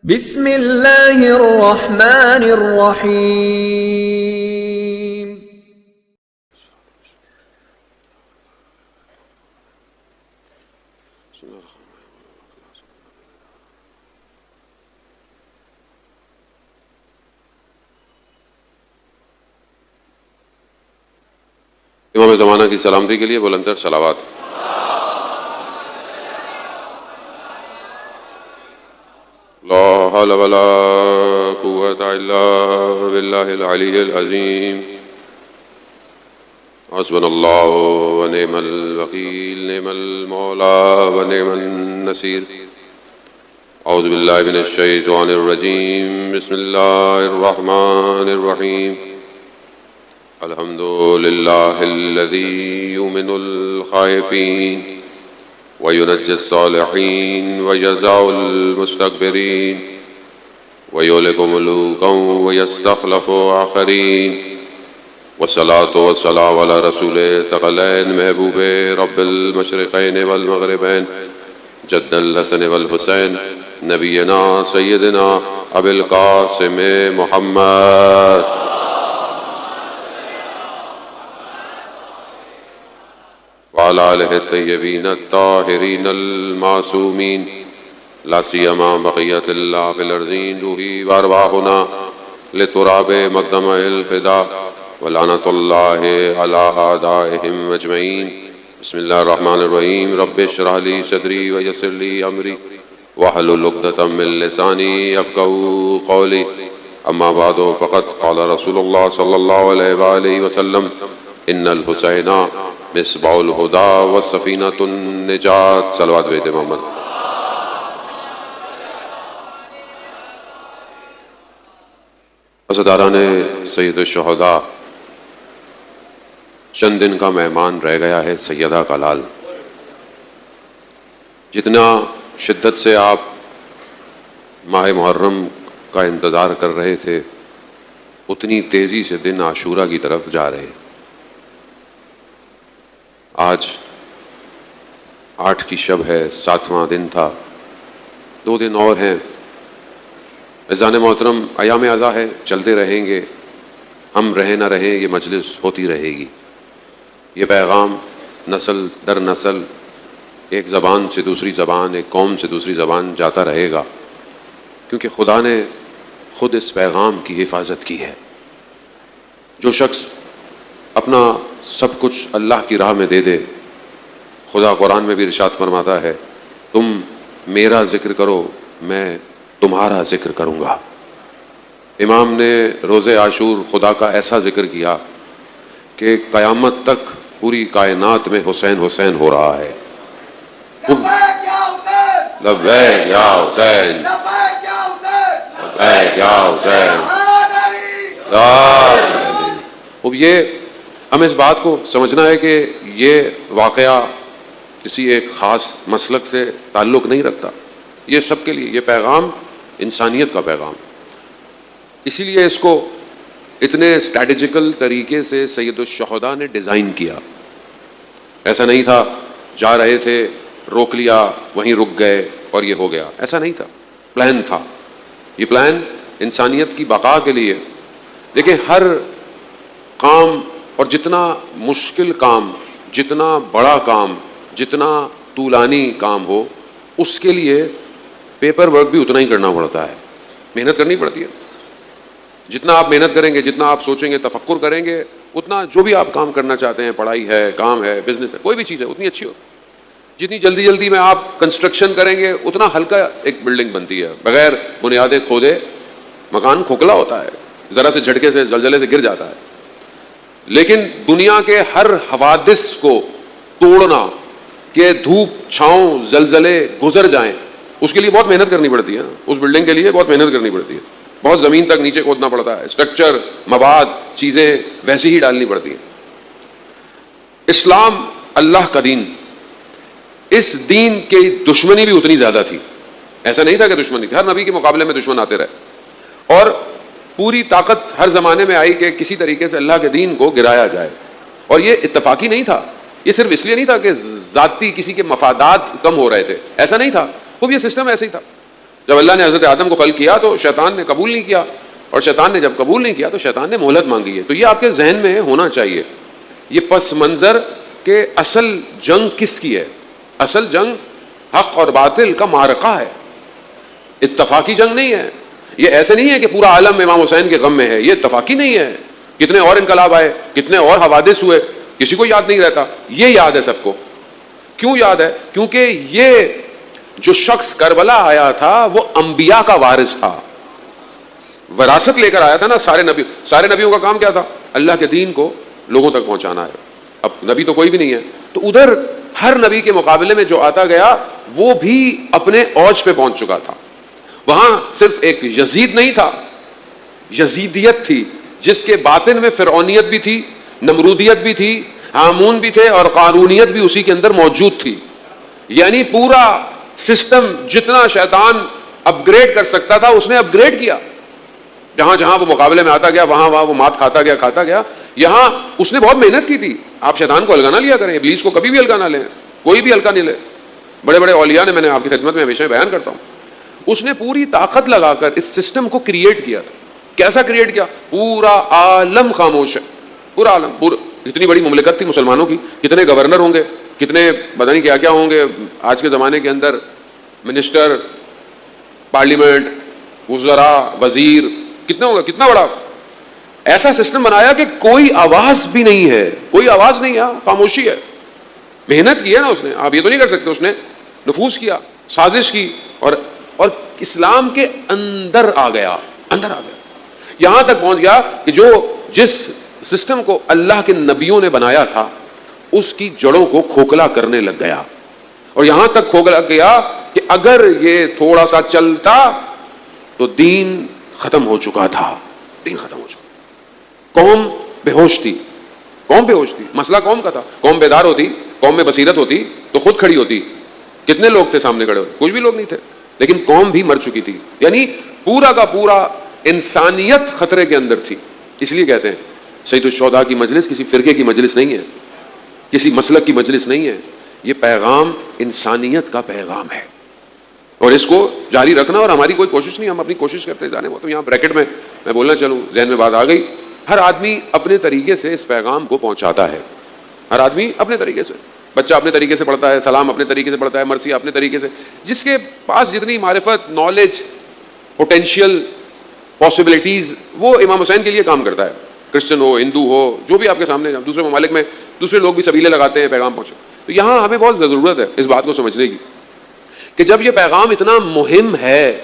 بسم اللہ الرحمن الرحیم۔ امام زمانہ کی سلامتی کے لیے بلندتر صلوات۔ لا حول ولا قوة الا باللہ العلی العظیم۔ حسبنا اللہ ونعم الوکیل، نعم المولا ونعم النصیر۔ اعوذ باللہ من الشیطان الرجیم، بسم اللہ الرحمن الرحیم۔ الحمد للہ الذی یؤمن الخائفین وینجی الصالحین ویجزا المستکبرین ویہلک ملوکا ویستخلف آخرین، والصلاة والسلام علی رسول ثقلین محبوب رب المشرقین والمغربین جد الحسن والحسین نبینا سیدنا ابی القاسم محمد وعلى آلہ الطیبین الطاہرین المعصومین، لا سیما بقیت اللہ فی الارضین، روحی وارواحنا لتراب مقدم الفدا ولعنۃ اللہ علی اعدائہم اجمعین۔ بسم اللہ الرحمن الرحیم۔ رب اشرح لی صدری ویسر لی امری واحلل عقدۃ من لسانی یفقہوا قولی، اما بعد فقد قال رسول اللہ صلی اللہ علیہ وآلہ وسلم ان الحسین مصباح الہدا وسفینۃ النجات۔ صلوات بیت محمد۔ عزاداران سید الشہداء، چند دن کا مہمان رہ گیا ہے سیدہ کا لال۔ جتنا شدت سے آپ ماہ محرم کا انتظار کر رہے تھے، اتنی تیزی سے دن عاشورہ کی طرف جا رہے۔ آج 8 کی شب ہے، 7واں دن تھا، 2 دن اور ہیں۔ عزیزان محترم، ایام عزا ہے، چلتے رہیں گے، ہم رہیں نہ رہیں، یہ مجلس ہوتی رہے گی۔ یہ پیغام نسل در نسل، ایک زبان سے دوسری زبان، ایک قوم سے دوسری زبان جاتا رہے گا، کیونکہ خدا نے خود اس پیغام کی حفاظت کی ہے۔ جو شخص اپنا سب کچھ اللہ کی راہ میں دے دے، خدا قرآن میں بھی ارشاد فرماتا ہے، تم میرا ذکر کرو میں تمہارا ذکر کروں گا۔ امام نے روز عاشور خدا کا ایسا ذکر کیا کہ قیامت تک پوری کائنات میں حسین حسین ہو رہا ہے۔ لبیک یا حسین، لبیک یا حسین، لبیک یا حسین، لبیک یا حسین، آدری۔ اب یہ ہمیں اس بات کو سمجھنا ہے کہ یہ واقعہ کسی ایک خاص مسلک سے تعلق نہیں رکھتا، یہ سب کے لیے، یہ پیغام انسانیت کا پیغام۔ اسی لیے اس کو اتنے اسٹریٹجیکل طریقے سے سید الشہداء نے ڈیزائن کیا۔ ایسا نہیں تھا جا رہے تھے روک لیا وہیں رک گئے اور یہ ہو گیا، ایسا نہیں تھا، پلان تھا۔ یہ پلان انسانیت کی بقا کے لیے، لیکن ہر کام اور جتنا مشکل کام، جتنا بڑا کام، جتنا طولانی کام ہو، اس کے لیے پیپر ورک بھی اتنا ہی کرنا پڑتا ہے، محنت کرنی پڑتی ہے۔ جتنا آپ محنت کریں گے، جتنا آپ سوچیں گے، تفکر کریں گے، اتنا جو بھی آپ کام کرنا چاہتے ہیں، پڑھائی ہے، کام ہے، بزنس ہے، کوئی بھی چیز ہے، اتنی اچھی ہو۔ جتنی جلدی جلدی میں آپ کنسٹرکشن کریں گے، اتنا ہلکا ایک بلڈنگ بنتی ہے۔ بغیر بنیادیں کھودے مکان کھوکھلا ہوتا ہے، ذرا سے جھٹکے سے، زلزلے سے گر جاتا ہے۔ لیکن دنیا کے ہر حوادث کو توڑنا، کہ دھوپ چھاؤں زلزلے گزر جائیں، اس کے لیے بہت محنت کرنی پڑتی ہے۔ اس بلڈنگ کے لیے بہت محنت کرنی پڑتی ہے، بہت زمین تک نیچے کھودنا پڑتا ہے، اسٹرکچر، مواد، چیزیں ویسی ہی ڈالنی پڑتی ہیں۔ اسلام اللہ کا دین، اس دین کی دشمنی بھی اتنی زیادہ تھی۔ ایسا نہیں تھا کہ دشمنی تھی، ہر نبی کے مقابلے میں دشمن آتے رہے، اور پوری طاقت ہر زمانے میں آئی کہ کسی طریقے سے اللہ کے دین کو گرایا جائے۔ اور یہ اتفاقی نہیں تھا، یہ صرف اس لیے نہیں تھا کہ ذاتی کسی کے مفادات کم ہو رہے تھے، ایسا نہیں تھا، خوب یہ سسٹم ایسے ہی تھا۔ جب اللہ نے حضرت آدم کو خلق کیا تو شیطان نے قبول نہیں کیا, اور شیطان نے جب قبول نہیں کیا تو شیطان نے مہلت مانگی ہے. تو یہ آپ کے ذہن میں ہونا چاہیے. یہ پس منظر کہ اصل جنگ کس کی ہے؟ اصل جنگ حق اور باطل کا معرکہ ہے, اتفاقی جنگ نہیں ہے. یہ ایسے نہیں ہے کہ پورا عالم امام حسین کے غم میں ہے, یہ اتفاقی نہیں ہے. کتنے اور انقلاب آئے, کتنے اور حوادث ہوئے, کسی کو یاد نہیں رہتا. یہ یاد ہے سب کو. کیوں یاد ہے؟ کیونکہ یہ جو شخص کربلا آیا تھا وہ انبیاء کا وارث تھا, وراثت لے کر آیا تھا نا. سارے نبیوں کا کام کیا تھا؟ اللہ کے دین کو لوگوں تک پہنچانا ہے. اب نبی تو کوئی بھی نہیں ہے, تو ادھر ہر نبی کے مقابلے میں جو آتا گیا وہ بھی اپنے اوج پہ پہنچ چکا تھا. وہاں صرف ایک یزید نہیں تھا, یزیدیت تھی جس کے باطن میں فرعونیت بھی تھی, نمرودیت بھی تھی, ہامون بھی تھے, اور قارونیت بھی اسی کے اندر موجود تھی. یعنی پورا سسٹم جتنا شیطان اپ گریڈ کر سکتا تھا اس نے اپ گریڈ کیا. جہاں جہاں وہ مقابلے میں آتا گیا وہاں وہ مات کھاتا گیا. یہاں اس نے بہت محنت کی تھی. آپ شیطان کو ہلکا نہ لیا کریں, ابلیس کو کبھی بھی ہلکا نہ لیں, کوئی بھی ہلکا نہیں لے. بڑے بڑے اولیاء نے, میں نے آپ کی خدمت میں ہمیشہ بیان کرتا ہوں, اس نے پوری طاقت لگا کر اس سسٹم کو کریٹ کیا تھا. کیسا کریٹ کیا؟ پورا عالم خاموش ہے, پورا عالم. اتنی بڑی مملکت تھی مسلمانوں کی, کتنے گورنر ہوں گے, کتنے پتہ نہیں کیا کیا ہوں گے آج کے زمانے کے اندر, منسٹر, پارلیمنٹ, وزراء, وزیر, کتنے ہوگا, کتنا بڑا. ایسا سسٹم بنایا کہ کوئی آواز بھی نہیں ہے, کوئی آواز نہیں ہے, خاموشی ہے. محنت کی ہے نا اس نے, آپ یہ تو نہیں کر سکتے. اس نے نفوذ کیا, سازش کی, اور اسلام کے اندر آ گیا. یہاں تک پہنچ گیا کہ جس سسٹم کو اللہ کے نبیوں نے بنایا تھا اس کی جڑوں کو کھوکھلا کرنے لگ گیا. اور یہاں تک کھوکھلا گیا کہ اگر یہ تھوڑا سا چلتا تو دین ختم ہو چکا تھا. دین ختم ہو چکا. قوم بے ہوش تھی. مسئلہ قوم کا تھا. قوم بیدار ہوتی, قوم میں بصیرت ہوتی تو خود کھڑی ہوتی. کتنے لوگ تھے سامنے کھڑے ہوئے؟ کچھ بھی لوگ نہیں تھے. لیکن قوم بھی مر چکی تھی. یعنی پورا کا پورا انسانیت خطرے کے اندر تھی. اس لیے کہتے ہیں سید الشہداء کی مجلس کسی فرقے کی مجلس نہیں ہے, کسی مسلک کی مجلس نہیں ہے. یہ پیغام انسانیت کا پیغام ہے, اور اس کو جاری رکھنا. اور ہماری کوئی کوشش نہیں, ہم اپنی کوشش کرتے جانے. وہ تو یہاں بریکٹ میں بولنا چلوں, ذہن میں بات آ گئی. ہر آدمی اپنے طریقے سے اس پیغام کو پہنچاتا ہے. ہر آدمی اپنے طریقے سے. بچہ اپنے طریقے سے پڑھتا ہے, سلام اپنے طریقے سے پڑھتا ہے, مرثیہ اپنے طریقے سے. جس کے پاس جتنی معرفت, نالج, پوٹینشیل, پاسبلٹیز, وہ امام حسین کے لیے کام کرتا ہے. کرسچن ہو, ہندو ہو, جو بھی آپ کے سامنے. دوسرے ممالک میں دوسرے لوگ بھی سبیلے لگاتے ہیں پیغام پہنچے. تو یہاں ہمیں بہت ضرورت ہے اس بات کو سمجھنے کی کہ جب یہ پیغام اتنا مہم ہے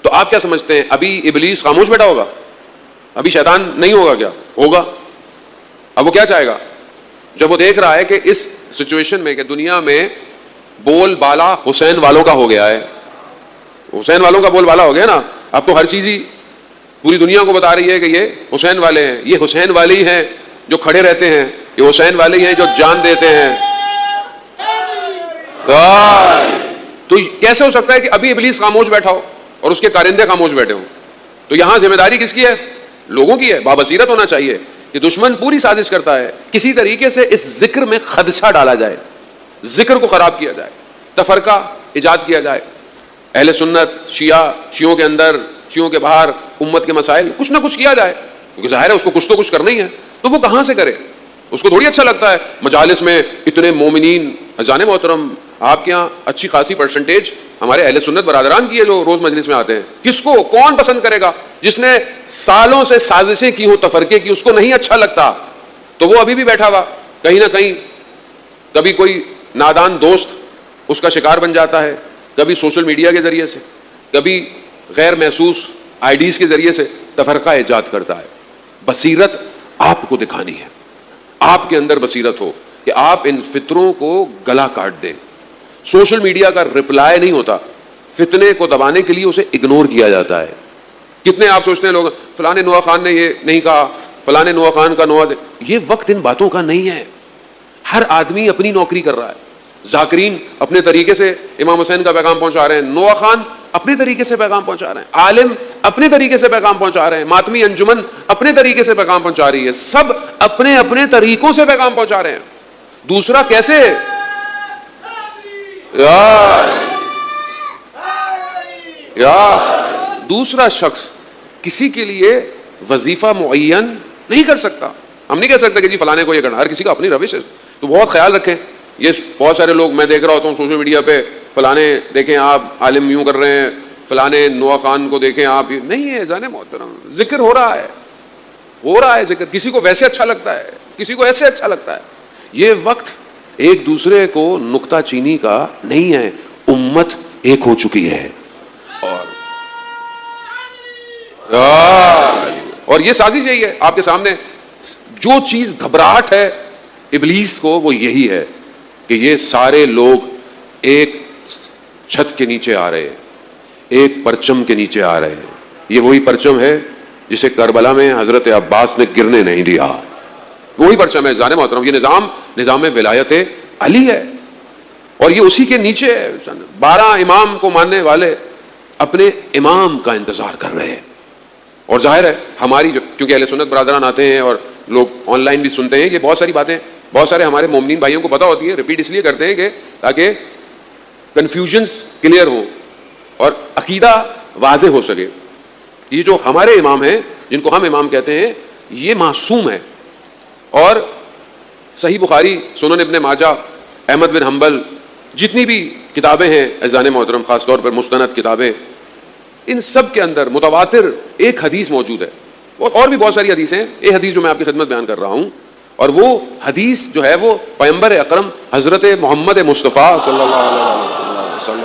تو آپ کیا سمجھتے ہیں ابھی ابلیس خاموش بیٹھا ہوگا؟ ابھی شیطان نہیں ہوگا؟ کیا ہوگا؟ اب وہ کیا چاہے گا جب وہ دیکھ رہا ہے کہ اس سچویشن میں کہ دنیا میں بول بالا حسین والوں کا ہو گیا ہے. حسین والوں کا بول بالا ہو گیا نا. اب تو ہر چیز ہی پوری دنیا کو بتا رہی ہے کہ یہ حسین والے ہیں, یہ حسین والے ہی ہیں جو کھڑے رہتے ہیں, یہ حسین والے ہی ہیں جو جان دیتے ہیں. تو کیسے ہو سکتا ہے کہ ابھی ابلیس خاموش بیٹھا ہو اور اس کے کارندے خاموش بیٹھے ہوں؟ تو یہاں ذمہ داری کس کی ہے؟ لوگوں کی ہے. بابصیرت ہونا چاہیے کہ دشمن پوری سازش کرتا ہے کسی طریقے سے اس ذکر میں خدشہ ڈالا جائے, ذکر کو خراب کیا جائے, تفرقہ ایجاد کیا جائے. اہل سنت, شیعوں کے اندر, شیعوں کے باہر, امت کے مسائل, کچھ نہ کچھ کیا جائے. کیونکہ ظاہر ہے اس کو کچھ تو کچھ کرنا ہی ہے. تو وہ کہاں سے کرے؟ اس کو تھوڑی اچھا لگتا ہے مجالس میں اتنے مومنین. اذان محترم, آپ کے یہاں اچھی خاصی پرسنٹیج ہمارے اہل سنت برادران کی ہے جو روز مجلس میں آتے ہیں. کس کو, کون پسند کرے گا؟ جس نے سالوں سے سازشیں کی ہوں تفرقے کی, اس کو نہیں اچھا لگتا تو وہ ابھی بھی بیٹھا ہوا کہیں نہ کہیں. کبھی کوئی نادان دوست اس کا شکار بن جاتا ہے, کبھی سوشل میڈیا کے ذریعے سے, کبھی غیر محسوس آئیڈیز کے ذریعے سے تفرقہ ایجاد کرتا ہے. بصیرت آپ کو دکھانی ہے, آپ کے اندر بصیرت ہو کہ آپ ان فطروں کو گلا کاٹ دیں. سوشل میڈیا کا رپلائی نہیں ہوتا, فتنے کو دبانے کے لیے اسے اگنور کیا جاتا ہے. کتنے آپ سوچتے ہیں لوگ فلاں نوا خان نے یہ نہیں کہا, فلاں نوا خان کا نوا. یہ وقت ان باتوں کا نہیں ہے. ہر آدمی اپنی نوکری کر رہا ہے. ذاکرین اپنے طریقے سے امام حسین کا پیغام پہنچا رہے ہیں, نوا خان اپنے طریقے سے پیغام پہنچا رہے ہیں, عالم اپنے طریقے سے پیغام پہنچا رہے ہیں, ماتمی انجمن اپنے طریقے سے پیغام پہنچا رہی ہے. سب اپنے اپنے طریقوں سے پیغام پہنچا رہے ہیں. دوسرا کیسے؟ یا دوسرا شخص کسی کے لیے وظیفہ معین نہیں کر سکتا. ہم نہیں کہہ سکتے کہ جی فلانے کو یہ کرنا. ہر کسی کا اپنی روش ہے. تو بہت خیال رکھیں. یہ بہت سارے لوگ میں دیکھ رہا ہوتا ہوں سوشل میڈیا پہ, فلانے دیکھیں آپ عالم یوں کر رہے ہیں, فلانے نوا خان کو دیکھیں آپ. نہیں ہے زانے محترم, ذکر ہو رہا ہے ذکر. کسی کو ویسے اچھا لگتا ہے, کسی کو ایسے اچھا لگتا ہے. یہ وقت ایک دوسرے کو نکتہ چینی کا نہیں ہے. امت ایک ہو چکی ہے. اور یہ سازش یہی ہے آپ کے سامنے. جو چیز گھبراہٹ ہے ابلیس کو وہ یہی ہے کہ یہ سارے لوگ ایک چھت کے نیچے آ رہے ہیں, ایک پرچم کے نیچے آ رہے ہیں. یہ وہی پرچم ہے جسے کربلا میں حضرت عباس نے گرنے نہیں دیا. وہی پرچم ہے جان محترم. یہ نظام ولایت علی ہے اور یہ اسی کے نیچے ہے. 12 امام کو ماننے والے اپنے امام کا انتظار کر رہے ہیں. اور ظاہر ہے ہماری کیونکہ اہل سنت برادران آتے ہیں اور لوگ آن لائن بھی سنتے ہیں, یہ بہت ساری باتیں بہت سارے ہمارے مومنین بھائیوں کو پتہ ہوتی ہے. ریپیٹ اس لیے کرتے ہیں کہ تاکہ کنفیوژنس کلیئر ہوں اور عقیدہ واضح ہو سکے. یہ جو ہمارے امام ہیں جن کو ہم امام کہتے ہیں یہ معصوم ہے. اور صحیح بخاری, سنن ابن ماجہ, احمد بن حنبل, جتنی بھی کتابیں ہیں اذان محترم, خاص طور پر مستند کتابیں, ان سب کے اندر متواتر ایک حدیث موجود ہے. اور بھی بہت ساری حدیثیں. ایک حدیث جو میں آپ کی خدمت بیان کر رہا ہوں, اور وہ حدیث جو ہے وہ پیغمبر اکرم حضرت محمد مصطفیٰ صلی اللہ علیہ وسلم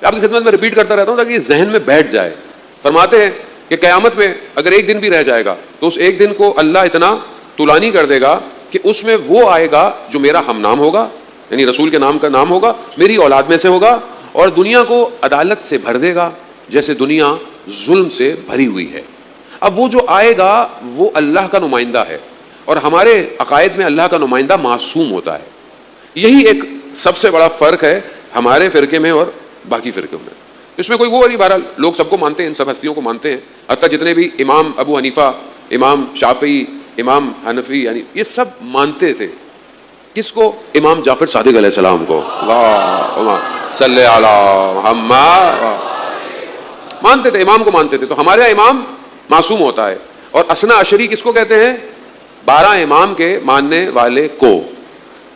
آپ کی خدمت میں ریپیٹ کرتا رہتا ہوں تاکہ یہ ذہن میں بیٹھ جائے. فرماتے ہیں کہ قیامت میں اگر ایک دن بھی رہ جائے گا تو اس ایک دن کو اللہ اتنا طولانی کر دے گا کہ اس میں وہ آئے گا جو میرا ہم نام ہوگا, یعنی رسول کے نام کا نام ہوگا, میری اولاد میں سے ہوگا, اور دنیا کو عدالت سے بھر دے گا جیسے دنیا ظلم سے بھری ہوئی ہے. اب وہ جو آئے گا وہ اللہ کا نمائندہ ہے, اور ہمارے عقائد میں اللہ کا نمائندہ معصوم ہوتا ہے. یہی ایک سب سے بڑا فرق ہے ہمارے فرقے میں اور باقی فرقوں میں. اس میں کوئی وہ نہیں, بہرحال لوگ سب کو مانتے ہیں, ان سب ہستیوں کو مانتے ہیں. حتیٰ جتنے بھی امام ابو حنیفہ, امام شافعی, امام حنفی, یعنی یہ سب مانتے تھے. کس کو؟ امام جعفر صادق علیہ السلام کو. اللہم صلی علی محمد. مانتے تھے, امام کو مانتے تھے. تو ہمارے امام معصوم ہوتا ہے. اور اسنا عشری کس کو کہتے ہیں؟ 12 امام کے ماننے والے کو.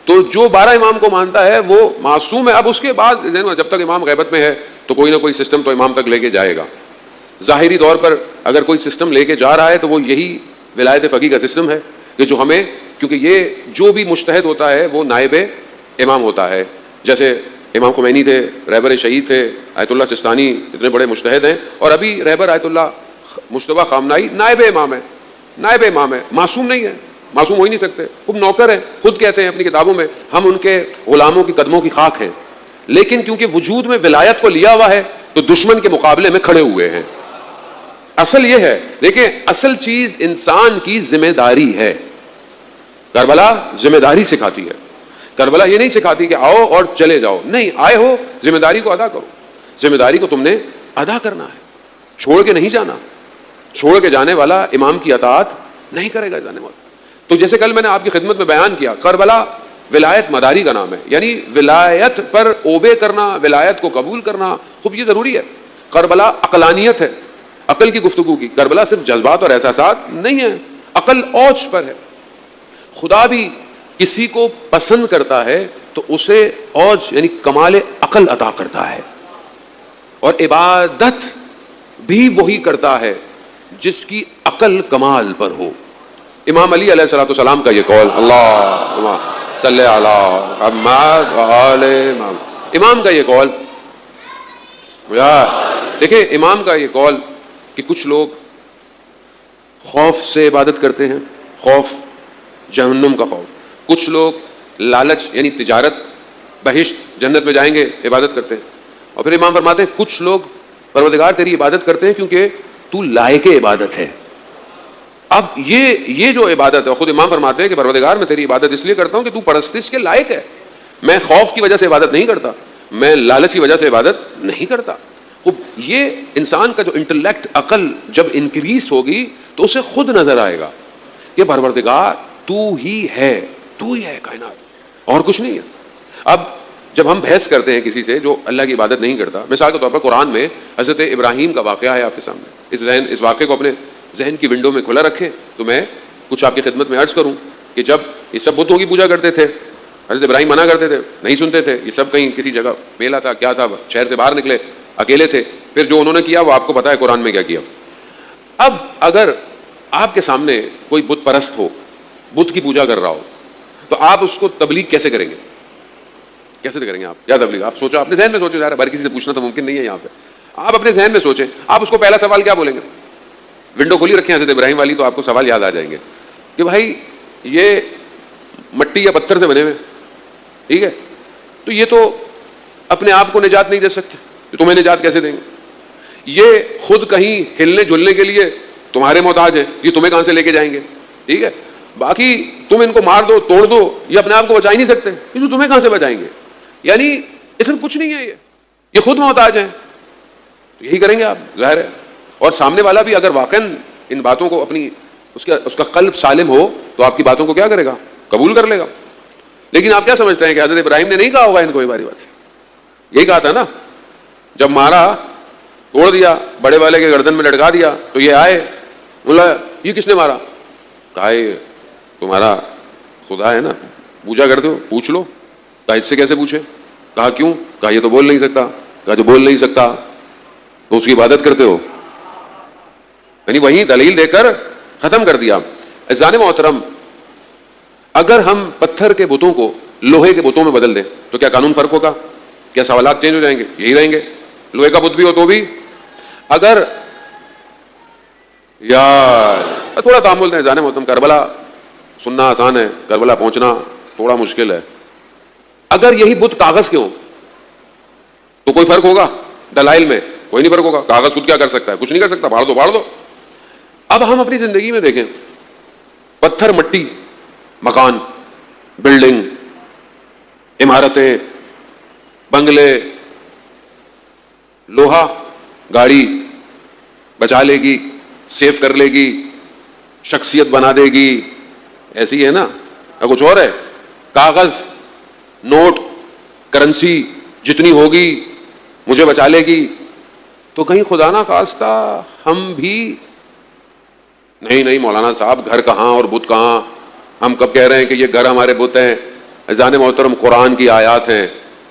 تو جو 12 امام کو مانتا ہے وہ معصوم ہے. اب اس کے بعد جب تک امام غیبت میں ہے تو کوئی نہ کوئی سسٹم تو امام تک لے کے جائے گا. ظاہری طور پر اگر کوئی سسٹم لے کے جا رہا ہے تو وہ یہی ولایت فقیہ کا سسٹم ہے کہ جو ہمیں, کیونکہ یہ جو بھی مجتہد ہوتا ہے وہ نائب امام ہوتا ہے. جیسے امام خمینی تھے, رہبر شہید تھے, آیت اللہ سستانی اتنے بڑے مجتہد ہیں, اور ابھی رہبر آیت اللہ مجتبیٰ خامنائی نائب امام ہے. نائب امام ہے, معصوم نہیں ہے, معصوم ہو ہی نہیں سکتے. خود نوکر ہیں, خود کہتے ہیں اپنی کتابوں میں ہم ان کے غلاموں کی قدموں کی خاک ہیں. لیکن کیونکہ وجود میں ولایت کو لیا ہوا ہے تو دشمن کے مقابلے میں کھڑے ہوئے ہیں. اصل یہ ہے, دیکھیں اصل چیز انسان کی ذمہ داری ہے. کربلا ذمہ داری سکھاتی ہے. کربلا یہ نہیں سکھاتی کہ آؤ اور چلے جاؤ. نہیں, آئے ہو ذمہ داری کو ادا کرو. ذمہ داری کو تم نے ادا کرنا ہے, چھوڑ کے نہیں جانا. چھوڑ کے جانے والا امام کی اطاعت نہیں کرے گا جانے والا. تو جیسے کل میں نے آپ کی خدمت میں بیان کیا, کربلا ولایت مداری کا نام ہے, یعنی ولایت پر اوبے کرنا, ولایت کو قبول کرنا. خوب یہ ضروری ہے. کربلا عقلانیت ہے, عقل کی گفتگو کی. کربلا صرف جذبات اور احساسات نہیں ہے, عقل اوج پر ہے. خدا بھی کسی کو پسند کرتا ہے تو اسے اوج یعنی کمال عقل عطا کرتا ہے, اور عبادت بھی وہی کرتا ہے جس کی عقل کمال پر ہو. امام علی علیہ السلام کا یہ قول, اللہم صلی علی محمد وآل محمد, امام کا یہ قول. دیکھیں امام کا یہ قول کہ کچھ لوگ خوف سے عبادت کرتے ہیں, خوف جہنم کا خوف. کچھ لوگ لالچ یعنی تجارت, بہشت جنت میں جائیں گے عبادت کرتے ہیں. اور پھر امام فرماتے ہیں کچھ لوگ پروردگار تیری عبادت کرتے ہیں کیونکہ تو لائق عبادت ہے. اب یہ جو عبادت ہے, خود امام فرماتے ہیں کہ پروردگار میں تیری عبادت اس لیے کرتا ہوں کہ تو پرستش کے لائق ہے. میں خوف کی وجہ سے عبادت نہیں کرتا, میں لالچ کی وجہ سے عبادت نہیں کرتا. یہ انسان کا جو انٹلیکٹ, عقل جب انکریز ہوگی تو اسے خود نظر آئے گا کہ پروردگار تو ہی ہے, تو ہی ہے کائنات, اور کچھ نہیں ہے. اب جب ہم بحث کرتے ہیں کسی سے جو اللہ کی عبادت نہیں کرتا، مثال کے طور پر قرآن میں حضرت ابراہیم کا واقعہ ہے آپ کے سامنے، اس واقعے کو اپنے ذہن کی ونڈو میں کھلا رکھیں تو میں کچھ آپ کی خدمت میں عرض کروں کہ جب یہ سب بتوں کی پوجا کرتے تھے، حضرت ابراہیم منع کرتے تھے، نہیں سنتے تھے، یہ سب کہیں کسی جگہ میلہ تھا، کیا تھا، شہر سے باہر نکلے، اکیلے تھے، پھر جو انہوں نے کیا وہ آپ کو پتا ہے قرآن میں کیا کیا۔ اب اگر آپ کے سامنے کوئی بت پرست ہو، بت کی پوجا کر رہا ہو، تو آپ اس کو تبلیغ کیسے کریں گے؟ کیسے کریں گے آپ؟ کیا تبلیغ؟ آپ سوچو، اپنے ذہن میں سوچو، یار بھر کسی سے پوچھنا تو ممکن نہیں ہے یہاں پہ، آپ اپنے ذہن میں سوچیں، آپ اس کو پہلا سوال کیا بولیں گے؟ ونڈو کھلی رکھیں حضرت ابراہیم والی تو آپ کو سوال یاد آ جائیں گے کہ بھائی یہ مٹی یا پتھر سے بنے ہوئے، ٹھیک ہے، تو یہ تو اپنے آپ کو نجات نہیں دے سکتے، تو تمہیں نجات کیسے دیں گے؟ یہ خود کہیں ہلنے جلنے کے لیے تمہارے محتاج ہیں، یہ تمہیں کہاں سے لے کے جائیں گے؟ ٹھیک ہے، باقی تم ان کو مار دو، توڑ دو، یہ اپنے آپ کو بچا ہی نہیں سکتے، یہ تو تمہیں کہاں سے بچائیں گے؟ یعنی اس میں کچھ نہیں ہے، یہ خود محتاج ہیں، تو یہی کریں گے آپ، ظاہر ہے۔ اور سامنے والا بھی اگر واقعا ان باتوں کو اپنی اس کا قلب سالم ہو تو آپ کی باتوں کو کیا کرے گا؟ قبول کر لے گا۔ لیکن آپ کیا سمجھتے ہیں کہ حضرت ابراہیم نے نہیں کہا ہوگا ان کو یہ باری بات؟ یہی کہا تھا نا، جب مارا، توڑ دیا، بڑے والے کے گردن میں لٹکا دیا تو یہ آئے، بولا یہ کس نے مارا؟ کہا یہ تمہارا خدا ہے نا، پوجا کرتے ہو، پوچھ لو۔ کہا اس سے کیسے پوچھے؟ کہا کیوں؟ کہا یہ تو بول نہیں سکتا۔ کہا جو بول نہیں سکتا تو اس کی عبادت کرتے ہو؟ یعنی وہی دلیل دے کر ختم کر دیا۔ عزیزان محترم، اگر ہم پتھر کے بتوں کو لوہے کے بتوں میں بدل دیں تو کیا قانون فرق ہوگا؟ کیا سوالات چینج ہو جائیں گے؟ یہی رہیں گے، لوہے کا بت بھی ہو تو بھی۔ اگر یار تھوڑا تعامل دیں عزیزان محترم، کربلا سننا آسان ہے، کربلا پہنچنا تھوڑا مشکل ہے۔ اگر یہی بت کاغذ کے ہوں تو کوئی فرق ہوگا؟ دلائل میں کوئی نہیں فرق ہوگا، کاغذ خود کیا کر سکتا ہے؟ کچھ نہیں کر سکتا، پھاڑ دو پھاڑ دو۔ اب ہم اپنی زندگی میں دیکھیں، پتھر، مٹی، مکان، بلڈنگ، عمارتیں، بنگلے، لوہا گاڑی بچا لے گی، سیف کر لے گی، شخصیت بنا دے گی، ایسی ہے نا؟ یا کچھ اور ہے؟ کاغذ، نوٹ، کرنسی جتنی ہوگی مجھے بچا لے گی، تو کہیں خدا نہ خواستہ ہم بھی نہیں مولانا صاحب گھر کہاں اور بت کہاں؟ ہم کب کہہ رہے ہیں کہ یہ گھر ہمارے بت ہیں؟ عزیزان محترم، قرآن کی آیات ہیں،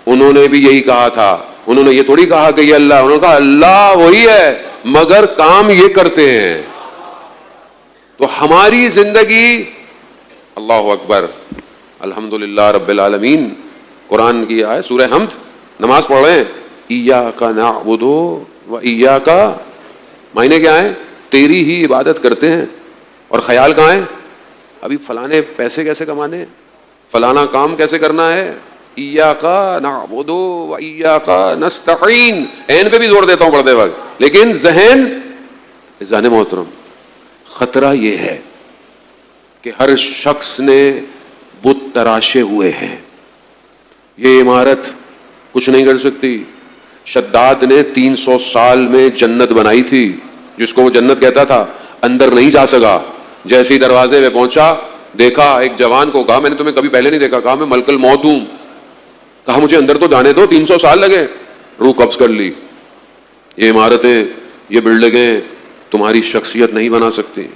انہوں نے بھی یہی کہا تھا، انہوں نے یہ تھوڑی کہا کہ یہ اللہ، انہوں نے کہا اللہ وہی ہے مگر کام یہ کرتے ہیں۔ تو ہماری زندگی، اللہ اکبر، الحمدللہ رب العالمین، قرآن کی آیت سورہ حمد، نماز پڑھ رہے ہیں، ایاک نعبد و ایاک، معنی کیا ہے؟ تیری ہی عبادت کرتے ہیں، اور خیال کہاں ہے؟ ابھی فلانے پیسے کیسے کمانے ہیں، فلانا کام کیسے کرنا ہے، ایاک نعبد و ایاک نستعین، عین پہ بھی زور دیتا ہوں پڑھتے وقت، لیکن ذہن، عزیزان محترم، خطرہ یہ ہے کہ ہر شخص نے بت تراشے ہوئے ہیں۔ یہ عمارت کچھ نہیں کر سکتی۔ شداد نے 300 سال میں جنت بنائی تھی، جس کو وہ جنت کہتا تھا، اندر نہیں جا سکا۔ جیسے ہی دروازے میں پہنچا، دیکھا ایک جوان کو، کہا میں نے تمہیں کبھی پہلے نہیں دیکھا، کہا میں ملک الموت ہوں، کہا مجھے اندر تو جانے دو، 300 سال لگے، روح قبض کر لی۔ یہ عمارتیں، یہ بلڈنگیں تمہاری شخصیت نہیں بنا سکتی۔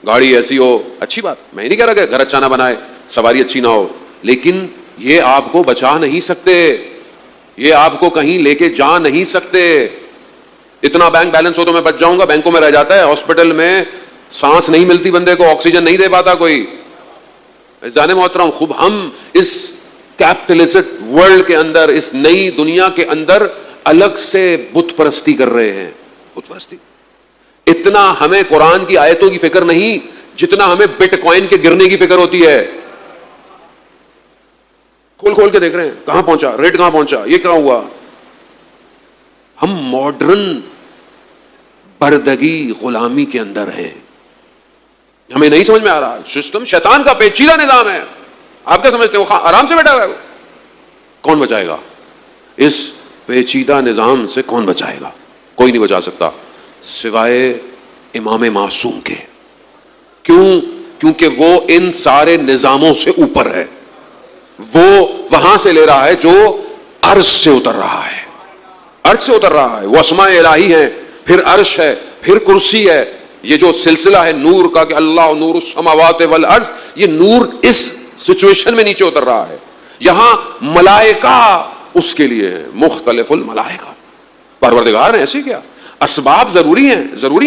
گاڑی ایسی ہو، اچھی بات، میں نہیں کہہ رہا کہ گھر اچھا نہ بنائے، سواری اچھی نہ ہو، لیکن یہ آپ کو بچا نہیں سکتے، یہ آپ کو کہیں لے کے جا نہیں سکتے۔ اتنا بینک بیلنس ہو تو میں بچ جاؤں گا، بینکوں میں رہ جاتا ہے، ہاسپٹل میں سانس نہیں ملتی بندے کو، آکسیجن نہیں دے پاتا کوئی۔ عزیزان محترم، خوب ہم اس کیپٹلسٹ ورلڈ کے اندر، اس نئی دنیا کے اندر الگ سے بت پرستی کر رہے ہیں، بت پرستی۔ اتنا ہمیں قرآن کی آیتوں کی فکر نہیں جتنا ہمیں بٹ کوائن کے گرنے کی فکر ہوتی ہے۔ کھول کھول کے دیکھ رہے ہیں کہاں پہنچا، ریٹ کہاں پہنچا، یہ کہاں ہوا۔ ہم ماڈرن بردگی، غلامی کے اندر ہیں، ہمیں نہیں سمجھ میں آ رہا۔ سسٹم شیطان کا پیچیدہ نظام ہے، آپ کیا سمجھتے ہیں وہ آرام سے بیٹھا ہوا ہے؟ وہ کون بچائے گا اس پیچیدہ نظام سے؟ کون بچائے گا؟ کوئی نہیں بچا سکتا سوائے امام معصوم کے۔ کیوں؟ کیونکہ وہ ان سارے نظاموں سے اوپر ہے، وہ وہاں سے لے رہا ہے جو عرش سے اتر رہا ہے، عرش سے اتر رہا ہے. وہ اسماء الہی ہیں، پھر عرش ہے، پھر کرسی ہے. یہ جو سلسلہ ہے نور کا کہ اللہ نور السماوات والارض، یہ نور اس سچویشن میں نیچے اتر رہا ہے. یہاں ملائکہ اس کے لیے ہیں، مختلف الملائکہ. پروردگار نے ایسے کیا. اسباب ضروری ہیں،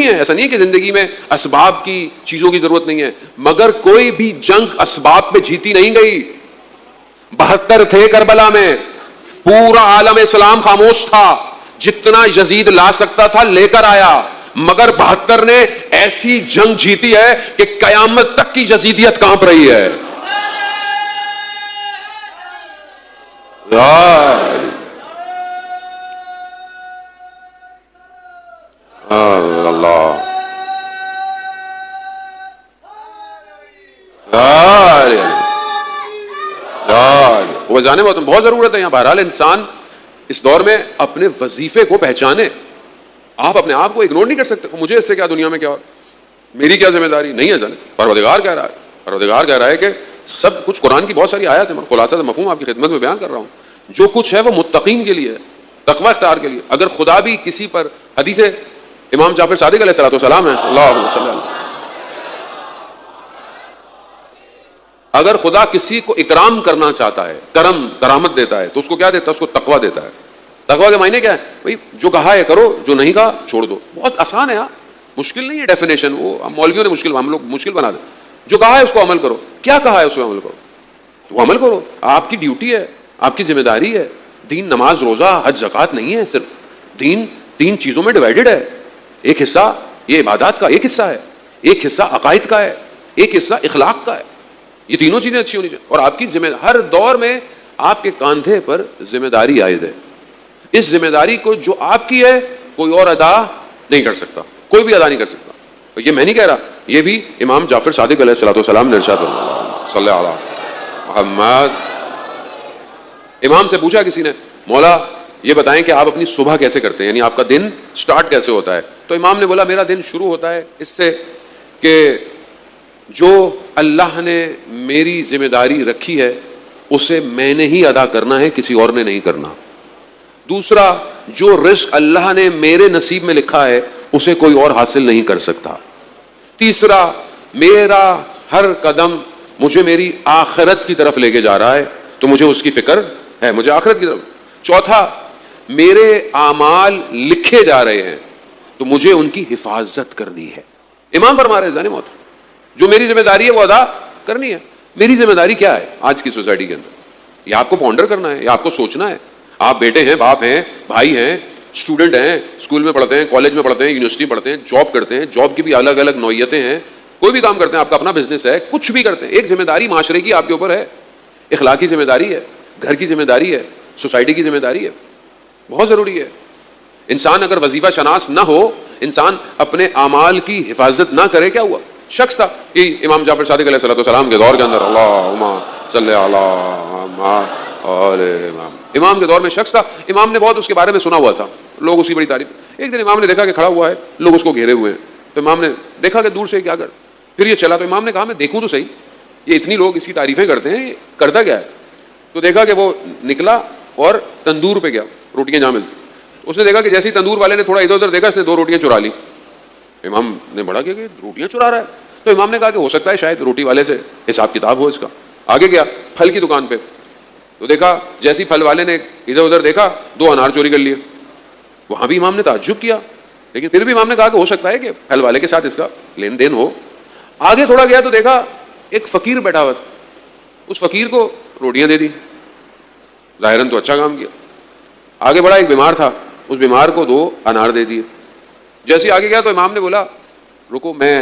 ایسا نہیں ہے کہ زندگی میں اسباب کی چیزوں کی ضرورت نہیں ہے، مگر کوئی بھی جنگ اسباب پہ جیتی نہیں گئی. 72 تھے کربلا میں، پورا عالم اسلام خاموش تھا، جتنا یزید لا سکتا تھا لے کر آیا، مگر 72 نے ایسی جنگ جیتی ہے کہ قیامت تک کی یزیدیت کانپ رہی ہے. اللہ وہ جانے بہت ضرورت ہے یہاں. بہرحال انسان اس دور میں اپنے وظیفے کو پہچانے. آپ اپنے آپ کو اگنور نہیں کر سکتے. مجھے اس سے کیا، دنیا میں کیا، میری کیا ذمہ داری نہیں ہے. جانے پروردگار کہہ رہا ہے کہ سب کچھ. قرآن کی بہت ساری آیات ہیں، خلاصہ مفہوم آپ کی خدمت میں بیان کر رہا ہوں. جو کچھ ہے وہ متقین کے لیے ہے، تقوی اختیار کے لیے. اگر خدا بھی کسی پر، حدیث امام جعفر صادق علیہ السلام ہے، اللہم صلی اللہ، اگر خدا کسی کو اکرام کرنا چاہتا ہے، کرامت دیتا ہے، تو اس کو کیا دیتا ہے؟ اس کو تقوی دیتا ہے. تقوی کے معنی کیا ہے؟ بھائی جو کہا ہے کرو، جو نہیں کہا چھوڑ دو. بہت آسان ہے، مشکل نہیں ہے ڈیفینیشن. وہ مولویوں نے ہم لوگ مشکل بنا دیں. جو کہا ہے اس کو عمل کرو. کیا کہا ہے اس کو عمل کرو، تو عمل کرو. آپ کی ڈیوٹی ہے، آپ کی ذمہ داری ہے. دین نماز روزہ حج زکوٰۃ نہیں ہے صرف. دین 3 چیزوں میں ڈیوائیڈڈ ہے. ایک حصہ یہ عبادات کا ایک حصہ ہے، ایک حصہ عقائد کا ہے، ایک حصہ اخلاق کا ہے. یہ تینوں چیزیں اچھی ہونی چاہیے. اور آپ کی ہر دور میں آپ کے کاندھے پر ذمہ داری عائد ہے. اس ذمہ داری کو جو آپ کی ہے کوئی اور ادا نہیں کر سکتا، کوئی بھی ادا نہیں کر سکتا. یہ میں نہیں کہہ رہا، یہ بھی امام جعفر صادق علیہ السلام نے ارشاد فرمایا. صلی اللہ علیہ محمد. امام سے پوچھا کسی نے، مولا یہ بتائیں کہ آپ اپنی صبح کیسے کرتے ہیں، یعنی آپ کا دن سٹارٹ کیسے ہوتا ہے؟ تو امام نے بولا میرا دن شروع ہوتا ہے اس سے کہ جو اللہ نے میری ذمہ داری رکھی ہے اسے میں نے ہی ادا کرنا ہے، کسی اور نے نہیں کرنا. دوسرا، جو رزق اللہ نے میرے نصیب میں لکھا ہے اسے کوئی اور حاصل نہیں کر سکتا. تیسرا، میرا ہر قدم مجھے میری آخرت کی طرف لے کے جا رہا ہے تو مجھے اس کی فکر ہے، مجھے آخرت کی طرف. چوتھا، میرے اعمال لکھے جا رہے ہیں تو مجھے ان کی حفاظت کرنی ہے. امام فرما رہے جانے موت، جو میری ذمہ داری ہے وہ ادا کرنی ہے. میری ذمہ داری کیا ہے آج کی سوسائٹی کے اندر؟ یہ آپ کو پونڈر کرنا ہے، یہ آپ کو سوچنا ہے. آپ بیٹے ہیں، باپ ہیں، بھائی ہیں، اسٹوڈنٹ ہیں، اسکول میں پڑھتے ہیں، کالج میں پڑھتے ہیں، یونیورسٹی پڑھتے ہیں، جاب کرتے ہیں. جاب کی بھی الگ الگ نوعیتیں ہیں. کوئی بھی کام کرتے ہیں، آپ کا اپنا بزنس ہے، کچھ بھی کرتے ہیں، ایک ذمہ داری معاشرے کی آپ کے اوپر ہے. اخلاقی ذمہ داری ہے، گھر کی ذمہ داری ہے، سوسائٹی کی ذمہ داری ہے. بہت ضروری ہے. انسان اگر وظیفہ شناس نہ ہو، انسان اپنے اعمال کی حفاظت نہ کرے، کیا ہوا؟ شخص تھا یہ امام جعفر صادق علیہ السلام کے دور کے اندر، اللہم صلی علی امام کے دور میں شخص تھا. امام نے بہت اس کے بارے میں سنا ہوا تھا، لوگ اس کی بڑی تعریف. ایک دن امام نے دیکھا کہ کھڑا ہوا ہے، لوگ اس کو گھیرے ہوئے ہیں. تو امام نے دیکھا کہ دور سے کیا کر، پھر یہ چلا. تو امام نے کہا میں دیکھوں تو صحیح، یہ اتنی لوگ اس کی تعریفیں کرتے ہیں، یہ کرتا کیا ہے؟ تو دیکھا کہ وہ نکلا اور تندور پہ گیا، روٹیاں جہاں ملتی. اس نے دیکھا کہ جیسے ہی تندور والے نے تھوڑا ادھر ادھر دیکھا، اس نے 2 روٹیاں چرا لی. امام نے بڑا کیا کہ روٹیاں چرا رہا ہے. تو امام نے کہا کہ ہو سکتا ہے شاید روٹی والے سے حساب کتاب ہو اس کا. آگے گیا پھل کی دکان پہ، تو دیکھا جیسی پھل والے نے ادھر ادھر دیکھا 2 انار چوری کر لیے. وہاں بھی امام نے تعجب کیا، لیکن پھر بھی امام نے کہا کہ ہو سکتا ہے کہ پھل والے کے ساتھ اس کا لین دین ہو. آگے تھوڑا گیا تو دیکھا ایک فقیر بیٹھا ہوا تھا. اس فقیر کو روٹیاں دے دی، ظاہراً تو اچھا کام کیا. آگے بڑا ایک بیمار تھا، اس بیمار کو 2 انار دے دیے. جیسے آگے گیا تو امام نے بولا رکو میں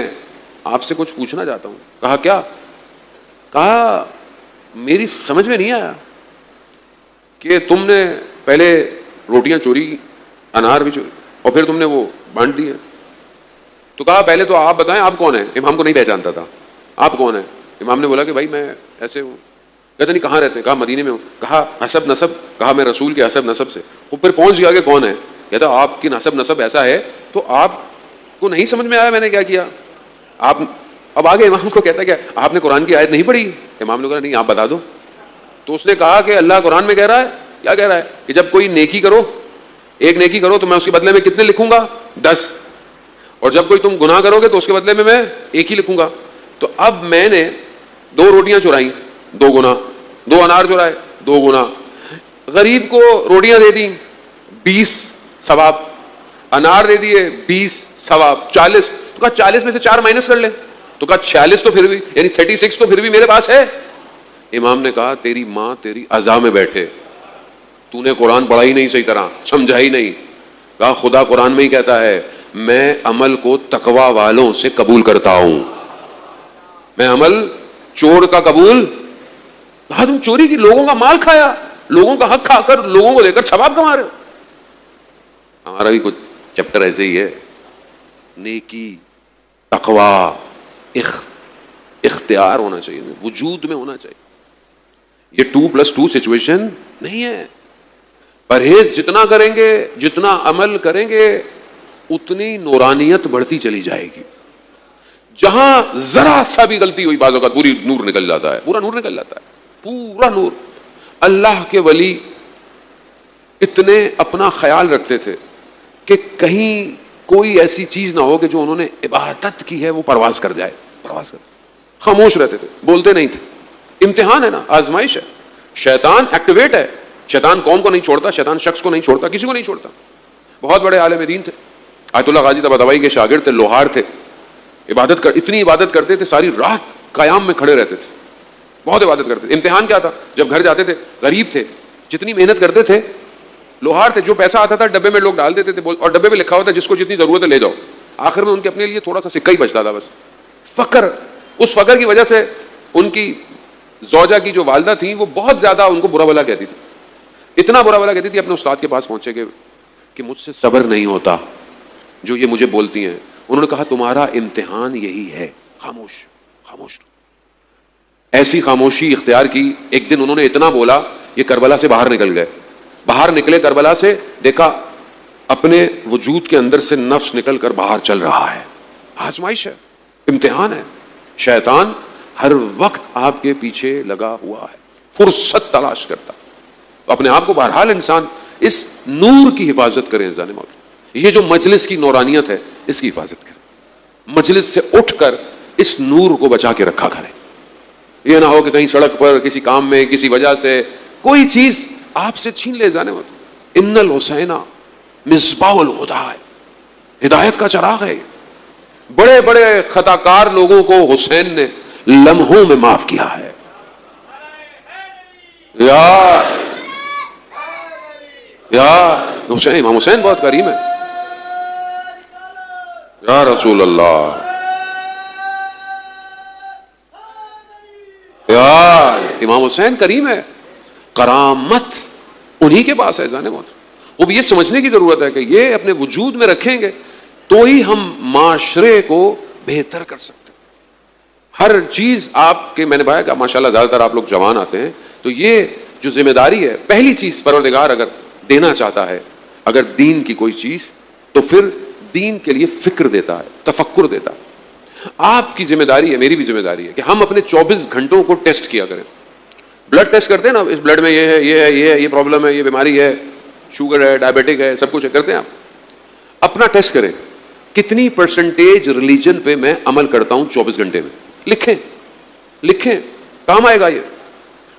آپ سے کچھ پوچھنا چاہتا ہوں. کہا کیا؟ کہا میری سمجھ میں نہیں آیا کہ تم نے پہلے روٹیاں چوری، انار بھی چوری، اور پھر تم نے وہ بانٹ دیے. تو کہا پہلے تو آپ بتائیں آپ کون ہیں؟ امام کو نہیں پہچانتا تھا. آپ کون ہیں؟ امام نے بولا کہ بھائی میں ایسے ہوں. کہتے نہیں کہاں رہتے ہیں؟ کہا مدینے میں ہوں. کہا حسب نسب؟ کہا میں رسول کے حسب نسب سے. وہ پھر پہنچ گیا کہ کون ہے. کہتا آپ کی حسب نسب ایسا ہے تو آپ کو نہیں سمجھ میں آیا میں نے کیا کیا. آپ اب آگے امام کو کہتا ہے کہ آپ نے قرآن کی آیت نہیں پڑھی؟ امام نے کہا نہیں آپ بتا دو. تو اس نے کہا کہ اللہ قرآن میں کہہ رہا ہے کیا کہہ رہا ہے کہ جب کوئی نیکی کرو، ایک نیکی کرو تو میں اس کے بدلے میں کتنے لکھوں گا؟ 10، اور جب کوئی تم گناہ کرو گے تو اس کے بدلے میں ایک ہی لکھوں گا. تو اب میں نے 2 روٹیاں چرائیں 2 گنا، 2 انار چرائے 2 گنا، غریب کو روٹیاں دے دیں 20 ثواب، انار دے دیے 20 ثواب، 40. تو کہا 40 میں سے 4 مائنس کر لیں. تو کہا 46 تو پھر بھی یعنی 36 تو پھر بھی میرے پاس ہے. امام نے کہا تیری ماں تیری عزا میں بیٹھے، تو نے قرآن پڑھا ہی نہیں صحیح طرح، سمجھا ہی نہیں. کہا خدا قرآن میں ہی کہتا ہے میں عمل کو تقوی والوں سے قبول کرتا ہوں، میں عمل چور کا قبول. کہا تم چوری کی، لوگوں کا مال کھایا، لوگوں کا حق کھا کر لوگوں کو دے کر ثواب کما رہے ہو. ہمارا بھی کچھ چیپٹر ایسے ہی ہے، نیکی تقوی اختیار ہونا چاہیے، وجود میں ہونا چاہیے. یہ 2+2 سچویشن نہیں ہے. پرہیز جتنا کریں گے، جتنا عمل کریں گے، اتنی نورانیت بڑھتی چلی جائے گی. جہاں ذرا سا بھی غلطی ہوئی بعض اوقات پوری نور نکل جاتا ہے، پورا نور نکل جاتا ہے، پورا نور. اللہ کے ولی اتنے اپنا خیال رکھتے تھے کہ کہیں کوئی ایسی چیز نہ ہو کہ جو انہوں نے عبادت کی ہے وہ پرواز کر جائے. پرواز کر، خاموش رہتے تھے، بولتے نہیں تھے. امتحان ہے نا، آزمائش ہے. شیطان ایکٹیویٹ ہے. شیطان قوم کو نہیں چھوڑتا، شیطان شخص کو نہیں چھوڑتا، کسی کو نہیں چھوڑتا. بہت بڑے عالم دین تھے، آیت اللہ غازی طباطبائی کے شاگرد تھے، لوہار تھے. اتنی عبادت کرتے تھے، ساری رات قیام میں کھڑے رہتے تھے، بہت عبادت کرتے تھے. امتحان کیا تھا؟ جب گھر جاتے تھے، غریب تھے، جتنی محنت کرتے تھے، لوہار تھے، جو پیسہ آتا تھا ڈبے میں لوگ ڈال دیتے تھے، اور ڈبے میں لکھا ہوتا جس کو جتنی ضرورت ہے لے جاؤ. آخر میں ان کے اپنے لیے تھوڑا سا سکہ ہی بچتا تھا بس. فقر، اس فقر کی وجہ سے ان کی زوجہ کی جو والدہ تھیں وہ بہت زیادہ ان کو برا بھلا کہتی تھی. اتنا برا بھلا کہتی تھی، اپنے استاد کے پاس پہنچے کہ مجھ سے صبر نہیں ہوتا جو یہ مجھے بولتی ہیں. انہوں نے کہا تمہارا امتحان یہی ہے، خاموش خاموش. ایسی خاموشی اختیار کی. ایک دن انہوں نے اتنا بولا، یہ کربلا سے باہر نکل گئے. باہر نکلے کربلا سے، دیکھا اپنے وجود کے اندر سے نفس نکل کر باہر چل رہا ہے. آزمائش ہے، امتحان ہے. شیطان ہر وقت آپ کے پیچھے لگا ہوا ہے، فرصت تلاش کرتا. اپنے آپ کو بہرحال انسان اس نور کی حفاظت کریں. انسان موت، یہ جو مجلس کی نورانیت ہے اس کی حفاظت کریں. مجلس سے اٹھ کر اس نور کو بچا کے رکھا کریں. یہ نہ ہو کہ کہیں سڑک پر کسی کام میں کسی وجہ سے کوئی چیز آپ سے چھین لے جانے والی. ان الحسین مصباح الہدی ہے، ہدایت کا چراغ ہے. بڑے بڑے خطا کار لوگوں کو حسین نے لمحوں میں معاف کیا ہے. یا حسین، امام حسین بہت کریم ہے. یا رسول اللہ، یا امام حسین کریم ہے. کرامت انہی کے پاس ہے. جانے موت، وہ بھی یہ سمجھنے کی ضرورت ہے کہ یہ اپنے وجود میں رکھیں گے تو ہی ہم معاشرے کو بہتر کر سکتے ہیں. ہر چیز آپ کے، میں نے بتایا کہ ماشاءاللہ زیادہ تر آپ لوگ جوان آتے ہیں، تو یہ جو ذمہ داری ہے، پہلی چیز پروردگار اگر دینا چاہتا ہے اگر دین کی کوئی چیز، تو پھر دین کے لیے فکر دیتا ہے، تفکر دیتا ہے. آپ کی ذمہ داری ہے، میری بھی ذمہ داری ہے کہ ہم اپنے 24 گھنٹوں کو ٹیسٹ کیا کریں. بلڈ ٹیسٹ کرتے ہیں نا، اس بلڈ میں یہ ہے، یہ ہے، یہ ہے، یہ پرابلم ہے، یہ بیماری ہے، شوگر ہے، ڈائبیٹک ہے، سب کچھ کرتے ہیں. آپ اپنا ٹیسٹ کریں، کتنی پرسنٹیج ریلیجن پہ میں عمل کرتا ہوں 24 گھنٹے میں. لکھیں لکھیں، کام آئے گا. یہ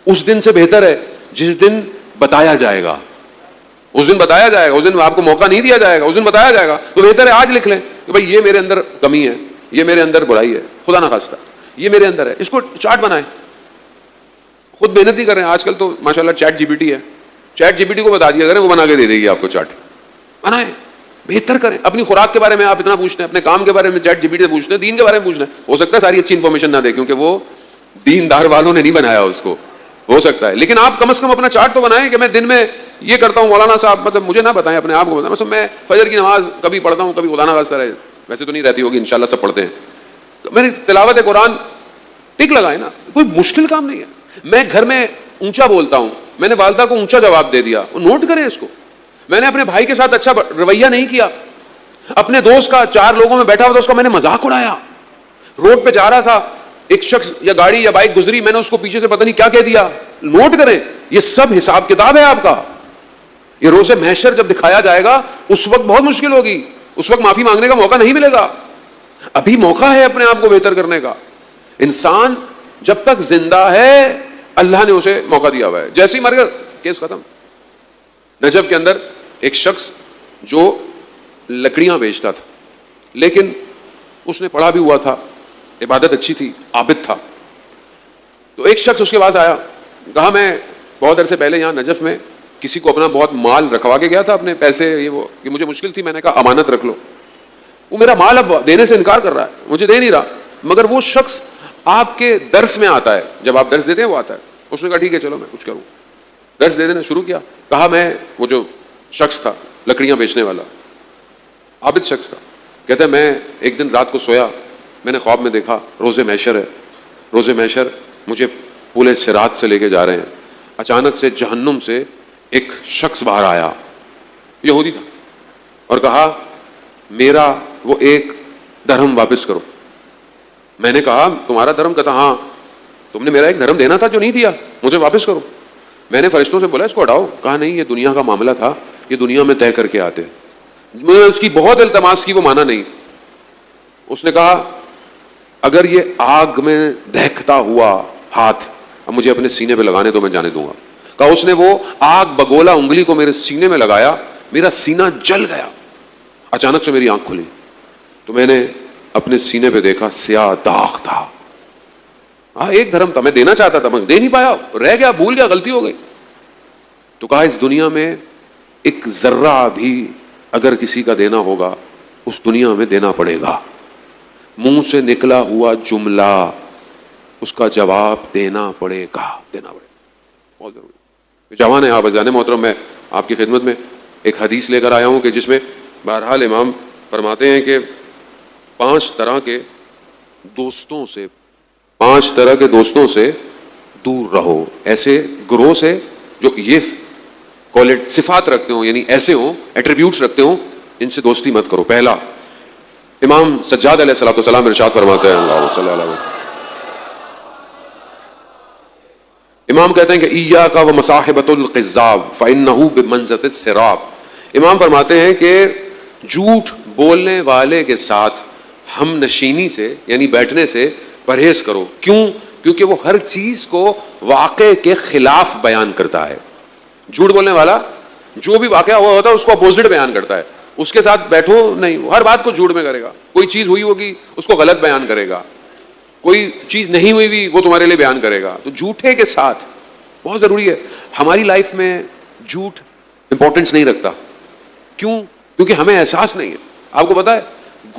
اس دن سے بہتر ہے جس دن بتایا جائے گا. اس دن بتایا جائے گا، اس دن آپ کو موقع نہیں دیا جائے گا، اس دن بتایا جائے گا. تو بہتر ہے آج لکھ لیں کہ بھائی یہ میرے اندر کمی ہے، یہ میرے اندر برائی ہے، خدا نہ خواستہ یہ میرے اندر ہے. اس کو چارٹ بنائیں. خود محنت ہی کر رہے ہیں. آج کل تو ماشاءاللہ چیٹ جی پی ٹی ہے، چیٹ جی پی ٹی کو بتا دیا کریں، وہ بنا کے دے دے گی آپ کو. چارٹ بنائیں، بہتر کریں. اپنی خوراک کے بارے میں آپ اتنا پوچھتے ہیں، اپنے کام کے بارے میں چیٹ جی پی ٹی سے پوچھتے ہیں، دین کے بارے میں پوچھنا ہے. ہو سکتا ہے ساری اچھی انفارمیشن نہ دے کیونکہ وہ دیندار والوں نے نہیں بنایا اس کو، ہو سکتا ہے. لیکن آپ کم از کم اپنا چارٹ تو بنائیں کہ میں دن میں یہ کرتا ہوں. مولانا صاحب مطلب مجھے نہ بتائیں، اپنے آپ کو بتائیں. مثلا میں فجر کی نماز کبھی پڑھتا ہوں، کبھی خدا نہ خواستہ رہے، ویسے تو نہیں رہتی ہوگی، انشاءاللہ سب پڑھتے ہیں. تو میری تلاوت قرآن ٹک لگائے نا، کوئی مشکل کام نہیں ہے. میں گھر میں اونچا بولتا ہوں، میں نے والدہ کو اونچا جواب دے دیا، نوٹ کریں اس کو. میں نے اپنے بھائی کے ساتھ اچھا رویہ نہیں کیا. اپنے دوست کا 4 لوگوں میں بیٹھا ہوا تھا، اس کا میں نے مذاق اڑایا. روڈ پہ جا رہا تھا، ایک شخص یا گاڑی یا بائک گزری، میں نے اس کو پیچھے سے پتہ نہیں کیا کہہ دیا. نوٹ کریں، یہ سب حساب کتاب ہے آپ کا. یہ روز محشر جب دکھایا جائے گا اس وقت بہت مشکل ہوگی، اس وقت معافی مانگنے کا موقع نہیں ملے گا. ابھی موقع ہے اپنے آپ کو بہتر کرنے کا. انسان جب تک زندہ ہے اللہ نے اسے موقع دیا ہوا ہے. جیسے ہی مر گیا کیس ختم. نجف کے اندر ایک شخص جو لکڑیاں بیچتا تھا، لیکن اس نے پڑھا بھی ہوا تھا، عبادت اچھی تھی، عابد تھا. تو ایک شخص اس کے پاس آیا، کہا میں بہت عرصے پہلے یہاں نجف میں کسی کو اپنا بہت مال رکھوا کے گیا تھا، اپنے پیسے یہ وہ، کہ مجھے مشکل تھی، میں نے کہا امانت رکھ لو. وہ میرا مال اب دینے سے انکار کر رہا ہے، مجھے دے نہیں رہا. مگر وہ شخص آپ کے درس میں آتا ہے، جب آپ درس دیتے ہیں وہ آتا ہے. اس نے کہا ٹھیک ہے چلو میں کچھ کروں. درس دے دینا شروع کیا. کہا میں، وہ جو شخص تھا لکڑیاں بیچنے والا عابد شخص تھا، کہتا ہے میں ایک دن رات کو سویا، میں نے خواب میں دیکھا روز محشر ہے، روز محشر مجھے پورے صراط سے لے کے جا رہے ہیں. اچانک سے جہنم سے ایک شخص باہر آیا، یہودی تھا، اور کہا میرا وہ 1 درہم واپس کرو. میں نے کہا تمہارا درہم؟ کہتا ہاں، تم نے میرا 1 درہم دینا تھا جو نہیں دیا، مجھے واپس کرو. میں نے فرشتوں سے بولا اس کو ہٹاؤ. کہا نہیں، یہ دنیا کا معاملہ تھا، یہ دنیا میں طے کر کے آتے. میں نے اس کی بہت التماس کی، وہ مانا نہیں. اس نے کہا اگر یہ آگ میں دہکتا ہوا ہاتھ اب مجھے اپنے سینے پہ لگانے تو میں جانے دوں گا. کہا اس نے وہ آگ بگولا انگلی کو میرے سینے میں لگایا، میرا سینہ جل گیا. اچانک سے میری آنکھ کھلی تو میں نے اپنے سینے پہ دیکھا سیاہ داغ تھا. 1 درہم تھا، میں دینا چاہتا تھا مگر دے نہیں پایا، رہ گیا، بھول گیا، غلطی ہو گئی. تو کہا اس دنیا میں ایک ذرہ بھی اگر کسی کا دینا ہوگا اس دنیا میں دینا پڑے گا. منہ سے نکلا ہوا جملہ اس کا جواب دینا پڑے گا، دینا پڑے گا، بہت ضروری. جوان ہے آپ عزیزان محترم، میں آپ کی خدمت میں ایک حدیث لے کر آیا ہوں کہ جس میں بہرحال امام فرماتے ہیں کہ 5 طرح کے دوستوں سے دور رہو. ایسے گروہ سے جو یہ صفات رکھتے ہوں، یعنی ایسے ہوں، ایٹریبیوٹس رکھتے ہوں، ان سے دوستی مت کرو. پہلا، امام سجاد علیہ الصلوۃ والسلام ارشاد فرماتے ہیں، اللہ صلی اللہ علیہ وسلم، امام کہتے ہیں کہ ایاک ومصاحبۃ القذاب فانہ بمنزلۃ السراب. امام فرماتے ہیں کہ جھوٹ بولنے والے کے ساتھ ہم نشینی سے یعنی بیٹھنے سے پرہیز کرو. کیوں؟ کیونکہ وہ ہر چیز کو واقع کے خلاف بیان کرتا ہے. جھوٹ بولنے والا جو بھی واقعہ ہوا ہوتا ہے اس کو اپوزٹ بیان کرتا ہے. اس کے ساتھ بیٹھو نہیں، وہ ہر بات کو جھوٹ میں کرے گا. کوئی چیز ہوئی ہوگی اس کو غلط بیان کرے گا، کوئی چیز نہیں ہوئی بھی وہ تمہارے لیے بیان کرے گا. تو جھوٹے کے ساتھ بہت ضروری ہے. ہماری لائف میں جھوٹ امپورٹنس نہیں رکھتا. کیوں؟ کیونکہ ہمیں احساس نہیں ہے. آپ کو پتا ہے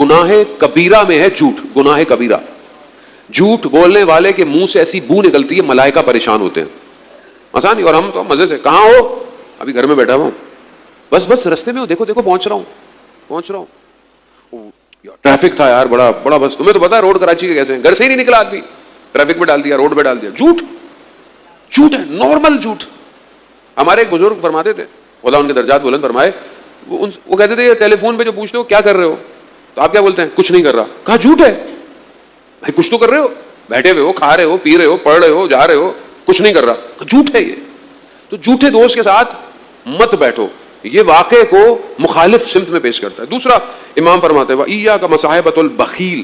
گناہ کبیرہ میں ہے جھوٹ، گناہ کبیرہ. جھوٹ بولنے والے کے منہ سے ایسی بو نکلتی ہے ملائکہ پریشان ہوتے ہیں. آسان. اور ہم تو مزے سے، کہاں ہو؟ ابھی گھر میں بیٹھا ہوں، بس رستے میں ہو، دیکھو پہنچ رہا ہوں. ٹریفک تھا یار بڑا بس. تمہیں تو پتا ہے روڈ کراچی کے کیسے ہیں، گھر سے ہی نہیں نکلا آدمی، ٹریفک میں ڈال دیا، روڈ پہ ڈال دیا. جھوٹ ہے، نارمل جھوٹ. ہمارے ایک بزرگ فرماتے تھے، خدا ان کے درجات بلند فرمائے، وہ کہتے تھے ٹیلی فون پہ جو پوچھتے ہو کیا کر رہے ہو تو آپ کیا بولتے ہیں؟ کچھ نہیں کر رہا. کہا جھوٹ ہے بھائی، کچھ تو کر رہے ہو، بیٹھے ہوئے ہو، کھا رہے ہو، پی رہے ہو، پڑھ رہے ہو، جا رہے ہو، کچھ نہیں کر رہا. جھوٹ ہے یہ. تو جھوٹے دوست کے ساتھ مت بیٹھو، یہ واقعے کو مخالف سمت میں پیش کرتا ہے. دوسرا امام فرماتے ہیں وَإِيَّاكَ مَصَاحِبَةَ الْبَخِيلِ،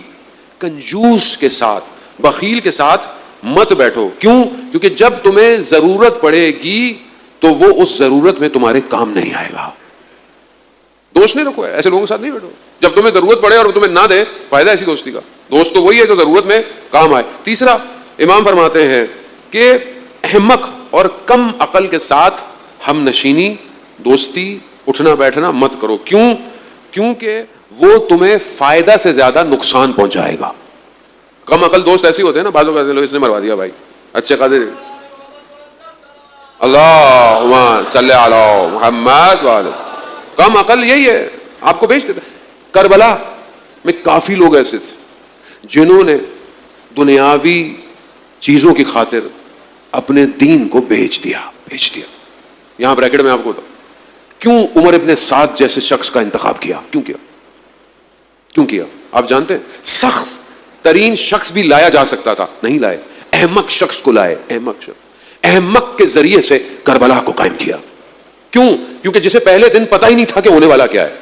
کنجوس کے ساتھ، بخیل کے ساتھ مت بیٹھو. کیوں؟ کیونکہ جب تمہیں ضرورت پڑے گی تو وہ اس ضرورت میں تمہارے کام نہیں آئے گا. دوست نہیں رکھو، ایسے لوگوں کے ساتھ نہیں بیٹھو. جب تمہیں ضرورت پڑے اور وہ تمہیں نہ دے، فائدہ ایسی دوستی کا. دوست تو وہی ہے جو ضرورت میں کام آئے. تیسرا امام فرماتے ہیں کہ احمق اور کم عقل کے ساتھ ہم نشینی، دوستی، اٹھنا بیٹھنا مت کرو. کیوں؟ کیونکہ وہ تمہیں فائدہ سے زیادہ نقصان پہنچائے گا. کم عقل دوست ایسے ہوتے ہیں نا، بعضوں کا لوگ اس نے مروا دیا بھائی، اچھے خاصے. اللہم صلی علی محمد وعلی. کم عقل یہی ہے، آپ کو بیچ دیتا. کربلا میں کافی لوگ ایسے تھے جنہوں نے دنیاوی چیزوں کی خاطر اپنے دین کو بیچ دیا. یہاں بریکٹ میں آپ کو بتاؤں کیوں عمر ابن سعد جیسے شخص کا انتخاب کیا. کیوں کیا آپ جانتے ہیں؟ سخت ترین شخص بھی لایا جا سکتا تھا، نہیں لائے. احمق شخص کو لائے. احمق کے ذریعے سے کربلا کو قائم کیا. کیوں؟ کیونکہ جسے پہلے دن پتہ ہی نہیں تھا کہ ہونے والا کیا ہے،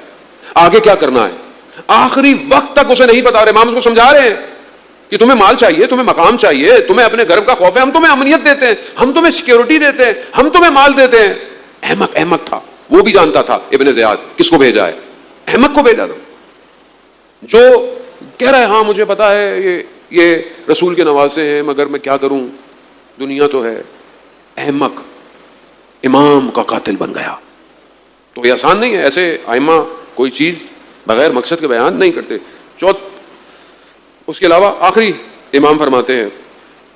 آگے کیا کرنا ہے، آخری وقت تک اسے نہیں پتا، اور امام اس کو سمجھا رہے ہیں کہ تمہیں مال چاہیے، تمہیں مقام چاہیے، تمہیں اپنے گھر کا خوف ہے، ہم تمہیں امنیت دیتے ہیں، ہم تمہیں سیکیورٹی دیتے ہیں، ہم تمہیں مال دیتے ہیں. احمق تھا، وہ بھی جانتا تھا ابن زیاد کس کو بھیجا ہے، احمق کو بھیجا تھا، جو کہہ رہا ہے ہاں مجھے پتا ہے یہ رسول کے نواسے ہیں مگر میں کیا کروں، دنیا تو ہے. احمق امام کا قاتل بن گیا. تو یہ آسان نہیں ہے، ایسے ائمہ کوئی چیز بغیر مقصد کے بیان نہیں کرتے. اس کے علاوہ آخری امام فرماتے ہیں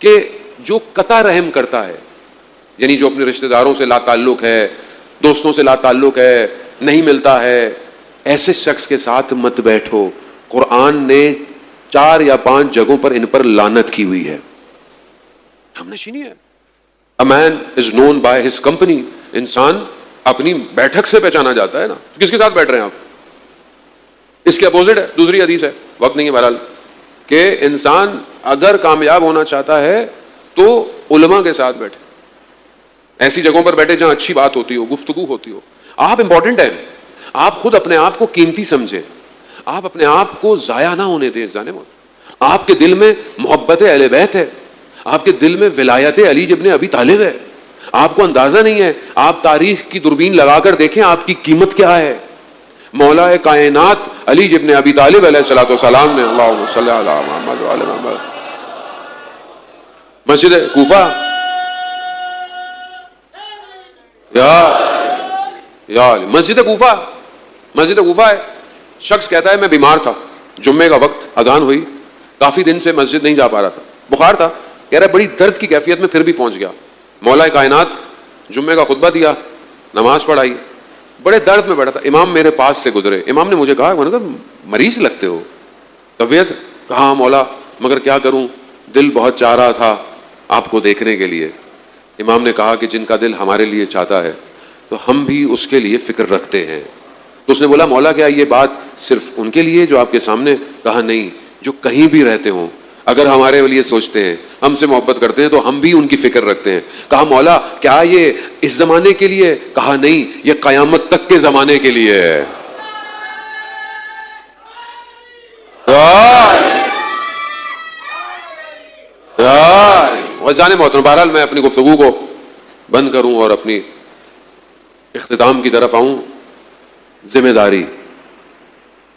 کہ جو قطع رحم کرتا ہے، یعنی جو اپنے رشتہ داروں سے لا تعلق ہے، دوستوں سے لا تعلق ہے، نہیں ملتا ہے، ایسے شخص کے ساتھ مت بیٹھو. قرآن نے 4 یا 5 جگہوں پر ان پر لعنت کی ہوئی ہے. ہم نشینی ہے. A man is known by his company. انسان اپنی بیٹھک سے پہچانا جاتا ہے نا. کس کے ساتھ بیٹھ رہے ہیں آپ؟ اس کے اپوزٹ ہے دوسری حدیث ہے، وقت نہیں ہے بہرحال، کہ انسان اگر کامیاب ہونا چاہتا ہے تو علماء کے ساتھ بیٹھے، ایسی جگہوں پر بیٹھے جہاں اچھی بات ہوتی ہو، گفتگو ہوتی ہو. آپ امپورٹنٹ ہیں، آپ خود اپنے آپ کو قیمتی سمجھیں، آپ اپنے آپ کو ضائع نہ ہونے دیں. آپ کے دل میں محبت اہل بیت ہے، آپ کے دل میں ولایت علی ابن ابی طالب ہے، آپ کو اندازہ نہیں ہے. آپ تاریخ کی دوربین لگا کر دیکھیں آپ کی قیمت کیا ہے. مولا کائنات علی ابن ابی طالب علیہ الصلوۃ والسلام نے، اللہم صلی علی محمد وعلی محمد، مسجد کوفہ، یا مسجد کوفہ ہے. شخص کہتا ہے میں بیمار تھا، جمعے کا وقت، اذان ہوئی، کافی دن سے مسجد نہیں جا پا رہا تھا، بخار تھا، کہہ رہا ہے بڑی درد کی کیفیت میں پھر بھی پہنچ گیا. مولا کائنات جمعے کا خطبہ دیا، نماز پڑھائی، بڑے درد میں بیٹھا تھا. امام میرے پاس سے گزرے، امام نے مجھے کہا مریض لگتے ہو، طبیعت؟ کہا مولا مگر کیا کروں، دل بہت چاہ رہا تھا آپ کو دیکھنے کے لیے. امام نے کہا کہ جن کا دل ہمارے لیے چاہتا ہے تو ہم بھی اس کے لیے فکر رکھتے ہیں. تو اس نے بولا مولا کیا یہ بات صرف ان کے لیے جو آپ کے سامنے؟ کہا نہیں، جو کہیں بھی رہتے ہوں اگر ہمارے لیے سوچتے ہیں، ہم سے محبت کرتے ہیں تو ہم بھی ان کی فکر رکھتے ہیں. کہا مولا کیا یہ اس زمانے کے لیے؟ کہا نہیں، یہ قیامت تک کے زمانے کے لیے ہے. وزان محترم، بہرحال میں اپنی گفتگو کو بند کروں اور اپنی اختتام کی طرف آؤں. ذمہ داری،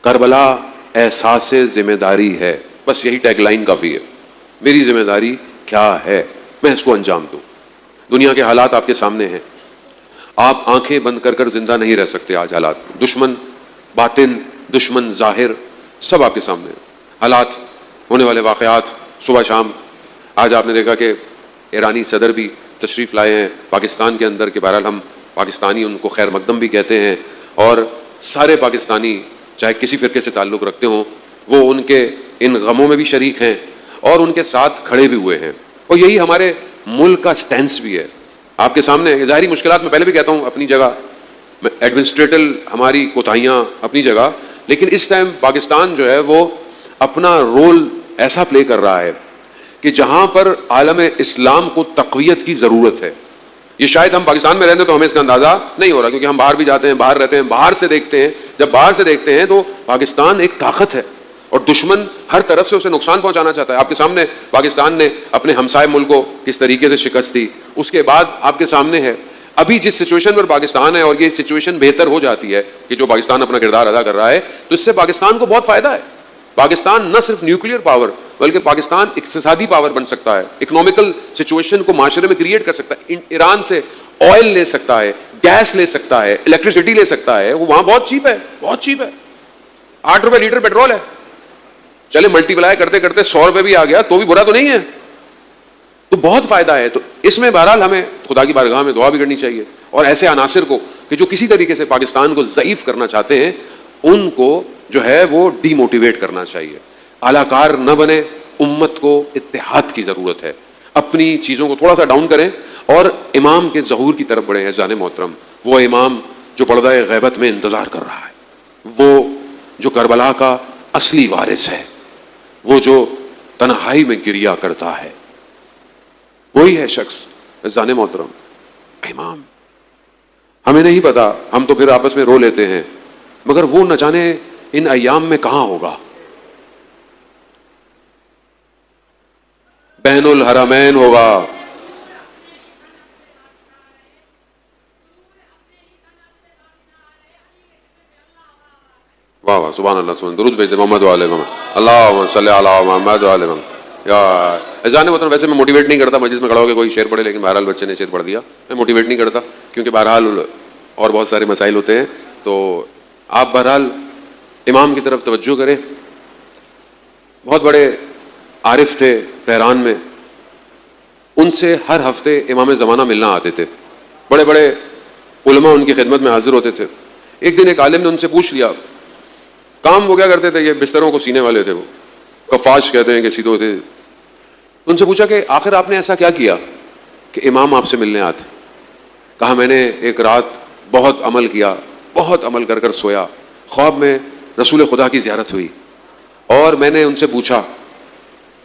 کربلا احساس ذمہ داری ہے، بس یہی ٹیگ لائن کافی ہے. میری ذمہ داری کیا ہے، میں اس کو انجام دوں. دنیا کے حالات آپ کے سامنے ہیں، آپ آنکھیں بند کر کر زندہ نہیں رہ سکتے. آج حالات، دشمن باطن، دشمن ظاہر، سب آپ کے سامنے ہیں. حالات، ہونے والے واقعات، صبح شام. آج آپ نے دیکھا کہ ایرانی صدر بھی تشریف لائے ہیں پاکستان کے اندر، کہ بہرحال ہم پاکستانی ان کو خیر مقدم بھی کہتے ہیں، اور سارے پاکستانی چاہے کسی فرقے سے تعلق رکھتے ہوں وہ ان کے ان غموں میں بھی شریک ہیں اور ان کے ساتھ کھڑے بھی ہوئے ہیں. اور یہی ہمارے ملک کا سٹینس بھی ہے آپ کے سامنے. ظاہری مشکلات میں پہلے بھی کہتا ہوں اپنی جگہ، ایڈمنسٹریٹل ہماری کوتاہیاں اپنی جگہ، لیکن اس ٹائم پاکستان جو ہے وہ اپنا رول ایسا پلے کر رہا ہے کہ جہاں پر عالم اسلام کو تقویت کی ضرورت ہے. یہ شاید ہم پاکستان میں رہتے تو ہمیں اس کا اندازہ نہیں ہو رہا، کیونکہ ہم باہر بھی جاتے ہیں، باہر رہتے ہیں، باہر سے دیکھتے ہیں. جب باہر سے دیکھتے ہیں تو پاکستان ایک طاقت ہے اور دشمن ہر طرف سے اسے نقصان پہنچانا چاہتا ہے. آپ کے سامنے پاکستان نے اپنے ہمسائے ملک کو کس طریقے سے شکست دی. اس کے بعد آپ کے سامنے ہے ابھی جس سچویشن پر پاکستان ہے، اور یہ سچویشن بہتر ہو جاتی ہے کہ جو پاکستان اپنا کردار ادا کر رہا ہے، تو اس سے پاکستان کو بہت فائدہ ہے. پاکستان نہ صرف نیوکلیئر پاور بلکہ پاکستان اقتصادی پاور بن سکتا ہے، اکنامیکل سچویشن کو معاشرے میں کریٹ کر سکتا ہے. ایران سے آئل لے سکتا ہے، گیس لے سکتا ہے، الیکٹریسٹی لے سکتا ہے. وہ وہاں بہت چیپ ہے، بہت چیپ ہے. 8 روپے لیٹر پیٹرول ہے. چلے ملٹی پلائی کرتے کرتے 100 روپے بھی آ گیا تو بھی برا تو نہیں ہے. تو بہت فائدہ ہے. تو اس میں بہرحال ہمیں خدا کی بارگاہ میں دعا بھی کرنی چاہیے، اور ایسے عناصر کو کہ جو کسی طریقے سے پاکستان کو ضعیف کرنا چاہتے ہیں ان کو جو ہے وہ ڈی موٹیویٹ کرنا چاہیے. اعلی کار نہ بنے. امت کو اتحاد کی ضرورت ہے. اپنی چیزوں کو تھوڑا سا ڈاؤن کریں اور امام کے ظہور کی طرف بڑھیں. اذان محترم، وہ امام جو پردہ غیبت میں انتظار کر رہا ہے، وہ جو کربلا کا اصلی وارث ہے، وہ جو تنہائی میں گریا کرتا ہے، وہی ہے شخص. اذان محترم، امام. ہمیں نہیں پتا، ہم تو پھر آپس میں رو لیتے ہیں، مگر وہ نہ جانے ان ایام میں کہاں ہوگا. بین الحرمین ہوگا. واہ واہ، سبحان اللہ، سبحان. درود بھیج دے محمد والے محمد، اللہم صلی علی محمد والے محمد. یا اذان مطلب ویسے میں موٹیویٹ نہیں کرتا مجلس میں کھڑا ہو کے کوئی شعر پڑھے، لیکن بہرحال بچے نے شعر پڑھ دیا، میں موٹیویٹ نہیں کرتا کیونکہ بہرحال اور بہت سارے مسائل ہوتے ہیں. تو آپ بہرحال امام کی طرف توجہ کریں. بہت بڑے عارف تھے تہران میں، ان سے ہر ہفتے امام زمانہ ملنا آتے تھے. بڑے بڑے علماء ان کی خدمت میں حاضر ہوتے تھے. ایک دن ایک عالم نے ان سے پوچھ لیا، کام وہ کیا کرتے تھے؟ یہ بستروں کو سینے والے تھے، وہ کفاش کہتے ہیں کہ سیدھے ہوتے. ان سے پوچھا کہ آخر آپ نے ایسا کیا کیا کہ امام آپ سے ملنے آتے؟ کہا میں نے ایک رات بہت عمل کیا، بہت عمل کر کر سویا، خواب میں رسول خدا کی زیارت ہوئی اور میں نے ان سے پوچھا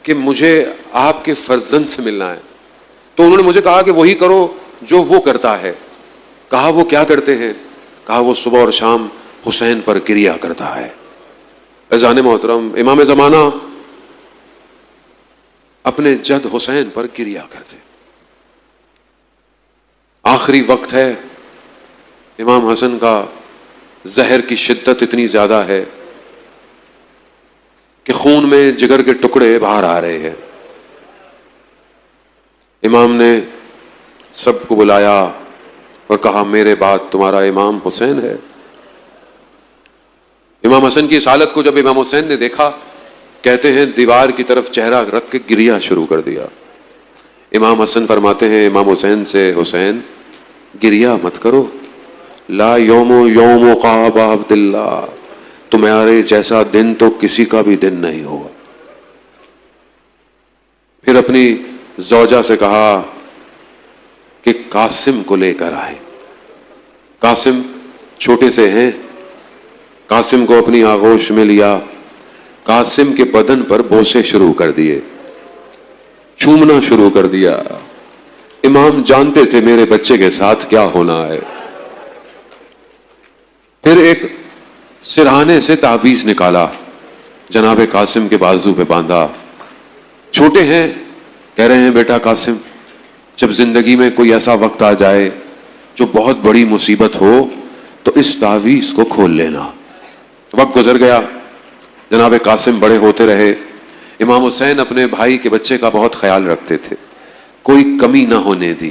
کہ مجھے آپ کے فرزند سے ملنا ہے. تو انہوں نے مجھے کہا کہ وہی کرو جو وہ کرتا ہے. کہا وہ کیا کرتے ہیں؟ کہا وہ صبح اور شام حسین پر کریا کرتا ہے. اذان محترم، امام زمانہ اپنے جد حسین پر کریا کرتے. آخری وقت ہے، امام حسن کا زہر کی شدت اتنی زیادہ ہے کہ خون میں جگر کے ٹکڑے باہر آ رہے ہیں. امام نے سب کو بلایا اور کہا میرے بعد تمہارا امام حسین ہے. امام حسن کی اس حالت کو جب امام حسین نے دیکھا، کہتے ہیں دیوار کی طرف چہرہ رکھ کے گریا شروع کر دیا. امام حسن فرماتے ہیں امام حسین سے، حسین گریا مت کرو، لا یوم یوم قاب عبداللہ، تمہارے جیسا دن تو کسی کا بھی دن نہیں ہوگا. پھر اپنی زوجہ سے کہا کہ قاسم کو لے کر آئے. قاسم چھوٹے سے ہیں، قاسم کو اپنی آغوش میں لیا، قاسم کے بدن پر بوسے شروع کر دیے، چومنا شروع کر دیا. امام جانتے تھے میرے بچے کے ساتھ کیا ہونا ہے. پھر ایک سرہانے سے تعویذ نکالا، جناب قاسم کے بازو پہ باندھا. چھوٹے ہیں، کہہ رہے ہیں بیٹا قاسم، جب زندگی میں کوئی ایسا وقت آ جائے جو بہت بڑی مصیبت ہو تو اس تعویذ کو کھول لینا. وقت گزر گیا، جناب قاسم بڑے ہوتے رہے. امام حسین اپنے بھائی کے بچے کا بہت خیال رکھتے تھے، کوئی کمی نہ ہونے دی.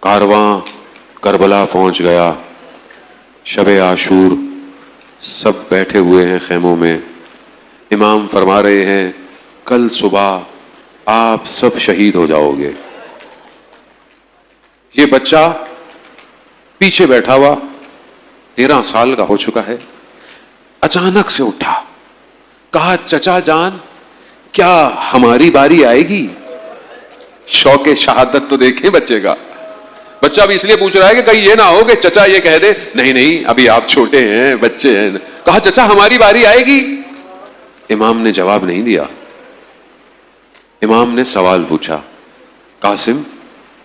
کارواں کربلا پہنچ گیا. شب عاشور، سب بیٹھے ہوئے ہیں خیموں میں. امام فرما رہے ہیں کل صبح آپ سب شہید ہو جاؤ گے. یہ بچہ پیچھے بیٹھا ہوا 13 سال کا ہو چکا ہے، اچانک سے اٹھا، کہا چچا جان کیا ہماری باری آئے گی؟ شوق شہادت تو دیکھیں بچے کا. بچہ بھی اس لیے پوچھ رہا ہے کہ کہیں یہ نہ ہو کہ چچا یہ کہہ دے نہیں نہیں ابھی آپ چھوٹے ہیں، بچے ہیں. کہا چچا ہماری باری آئے گی. امام نے جواب نہیں دیا. امام نے سوال پوچھا، قاسم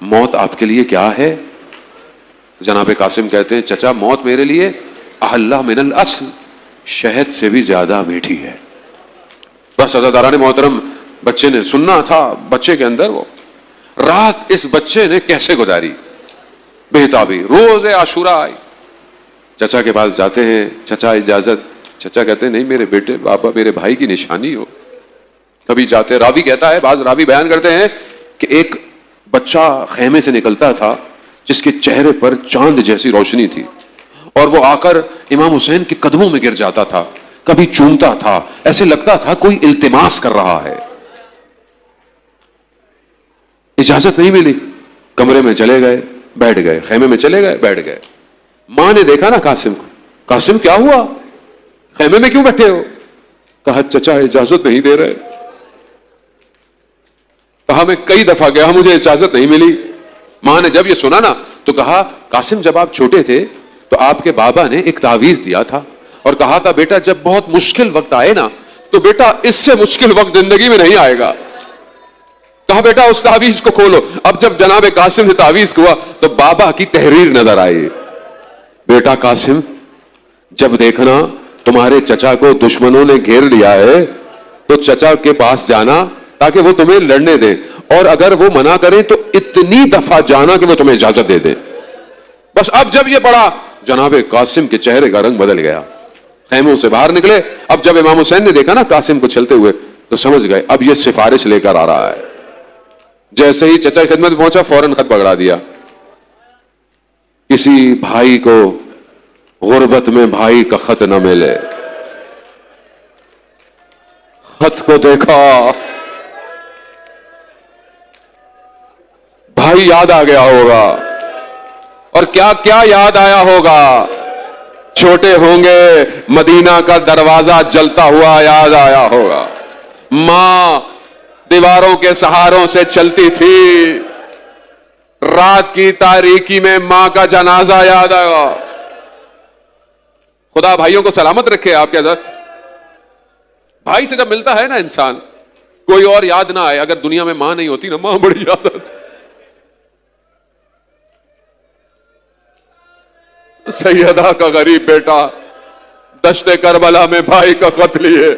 موت آپ کے لیے کیا ہے؟ جناب قاسم کہتے ہیں چچا موت میرے لیے احلّ من الاصل، شہد سے بھی زیادہ میٹھی ہے. بس عزیزان محترم، بچے نے سننا تھا. بچے کے اندر وہ رات اس بچے نے کیسے گزاری، بےتابی. روز عاشورہ آئی، چچا کے پاس جاتے ہیں، چچا اجازت. چچا کہتے ہیں نہیں میرے بیٹے، بابا میرے بھائی کی نشانی ہو. کبھی جاتے، راوی کہتا ہے، بعض راوی بیان کرتے ہیں کہ ایک بچہ خیمے سے نکلتا تھا جس کے چہرے پر چاند جیسی روشنی تھی، اور وہ آ کر امام حسین کے قدموں میں گر جاتا تھا، کبھی چومتا تھا، ایسے لگتا تھا کوئی التماس کر رہا ہے. اجازت نہیں ملی، کمرے میں چلے گئے، بیٹھ گئے، خیمے میں چلے گئے، بیٹھ گئے. ماں نے دیکھا نا قاسم کو، قاسم کیا ہوا، خیمے میں کیوں بیٹھے ہو؟ کہا چچا اجازت نہیں دے رہے. کہا میں کئی دفعہ گیا، مجھے اجازت نہیں ملی. ماں نے جب یہ سنا نا تو کہا قاسم جب آپ چھوٹے تھے تو آپ کے بابا نے ایک تعویذ دیا تھا اور کہا تھا بیٹا جب بہت مشکل وقت آئے نا تو بیٹا اس سے مشکل وقت زندگی میں نہیں آئے گا. کہا بیٹا اس تعویذ کو کھولو. اب جب جناب قاسم سے تعویذ ہوا تو بابا کی تحریر نظر آئی. بیٹا قاسم جب دیکھنا تمہارے چچا کو دشمنوں نے گھیر لیا ہے تو چچا کے پاس جانا تاکہ وہ تمہیں لڑنے دیں, اور اگر وہ منع کریں تو اتنی دفعہ جانا کہ وہ تمہیں اجازت دے دیں. بس اب جب یہ پڑھا جناب قاسم کے چہرے کا رنگ بدل گیا, خیموں سے باہر نکلے. اب جب امام حسین نے دیکھا نا قاسم کو چلتے ہوئے تو سمجھ گئے اب یہ سفارش لے کر آ رہا ہے. جیسے ہی چچا کی خدمت پہنچا فوراً خط پکڑا دیا. کسی بھائی کو غربت میں بھائی کا خط نہ ملے. خط کو دیکھا, بھائی یاد آ گیا ہوگا, اور کیا کیا یاد آیا ہوگا. چھوٹے ہوں گے مدینہ کا دروازہ جلتا ہوا یاد آیا ہوگا, ماں دیواروں کے سہاروں سے چلتی تھی, رات کی تاریکی میں ماں کا جنازہ یاد آیا. خدا بھائیوں کو سلامت رکھے. آپ کے بھائی سے جب ملتا ہے نا انسان, کوئی اور یاد نہ آئے. اگر دنیا میں ماں نہیں ہوتی نا, ماں بڑی یاد آتی. سیدہ کا غریب بیٹا دشت کربلا میں بھائی کا خط لیے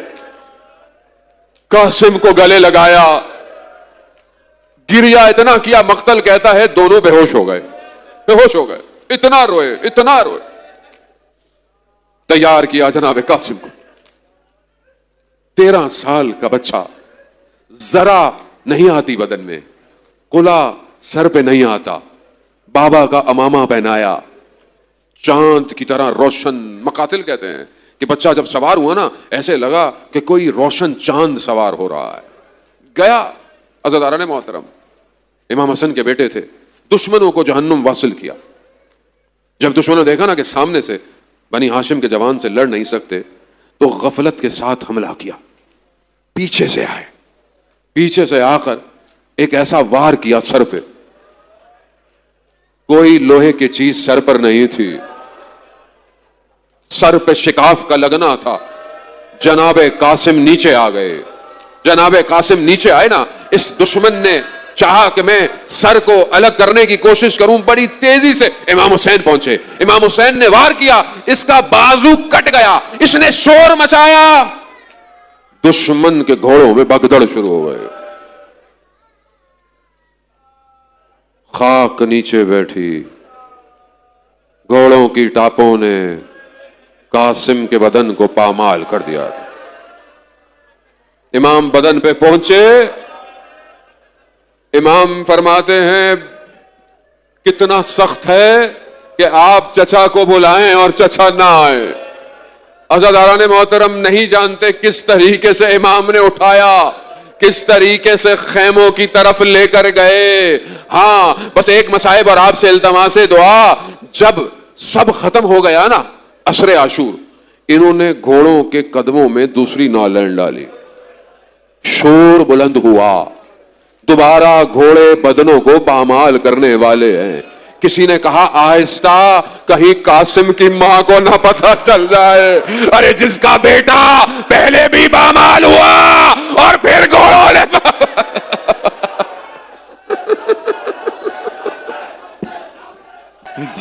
قاسم کو گلے لگایا, گریا اتنا کیا, مقتل کہتا ہے دونوں بے ہوش ہو گئے, بے ہوش ہو گئے, اتنا روئے اتنا روئے. تیار کیا جناب قاسم کو. 13 سال کا بچہ, ذرا نہیں آتی بدن میں, قلا سر پہ نہیں آتا, بابا کا امامہ پہنایا, چاند کی طرح روشن. مقاتل کہتے ہیں کہ بچہ جب سوار ہوا نا ایسے لگا کہ کوئی روشن چاند سوار ہو رہا ہے. گیا. عزاداران محترم امام حسن کے بیٹے تھے, دشمنوں کو جہنم واصل کیا. جب دشمنوں نے دیکھا نا کہ سامنے سے بنی ہاشم کے جوان سے لڑ نہیں سکتے تو غفلت کے ساتھ حملہ کیا. پیچھے سے آئے, پیچھے سے آ کر ایک ایسا وار کیا سر پہ, کوئی لوہے کی چیز سر پر نہیں تھی, سر پہ شکاف کا لگنا تھا. جناب قاسم نیچے آ گئے. جناب قاسم نیچے آئے نا, اس دشمن نے چاہا کہ میں سر کو الگ کرنے کی کوشش کروں, بڑی تیزی سے امام حسین پہنچے. امام حسین نے وار کیا, اس کا بازو کٹ گیا, اس نے شور مچایا, دشمن کے گھوڑوں میں بگدڑ شروع ہو گئے. خاک نیچے بیٹھی. گھوڑوں کی ٹاپوں نے قاسم کے بدن کو پامال کر دیا تھا. امام بدن پہ پہنچے. امام فرماتے ہیں کتنا سخت ہے کہ آپ چچا کو بلائیں اور چچا نہ آئے. عزاداران محترم نہیں جانتے کس طریقے سے امام نے اٹھایا, کس طریقے سے خیموں کی طرف لے کر گئے. ہاں بس ایک مصائب اور آپ سے التماس دعا. جب سب ختم ہو گیا نا عصر عاشور, انہوں نے گھوڑوں کے قدموں میں دوسری نالین ڈالی. شور بلند ہوا, دوبارہ گھوڑے بدنوں کو پامال کرنے والے ہیں. کسی نے کہا آہستہ, کہیں قاسم کی ماں کو نہ پتہ چل جائے. ارے جس کا بیٹا پہلے بھی پامال ہوا اور پھر گھوڑوں نے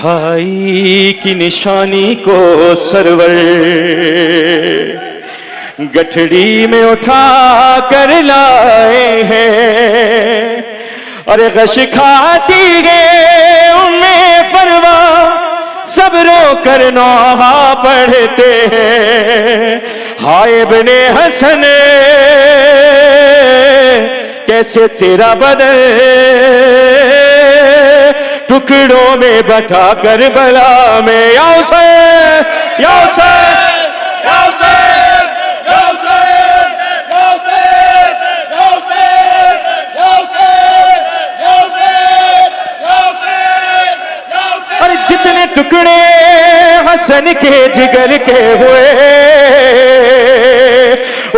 بھائی کی نشانی کو سرور گٹھڑی میں اٹھا کر لائے ہیں, اور غش کھاتی گئے میں فروا سب رو کر نوحہ پڑھتے ہیں. ہائے ابن حسن کیسے تیرا بدن ٹکڑوں میں بٹا کر بلا میں. یا حسین یا حسین یا حسین یا حسین یا حسین یا حسین یا حسین یا حسین یا حسین یا حسین. اور جتنے ٹکڑے حسن کے جگر کے ہوئے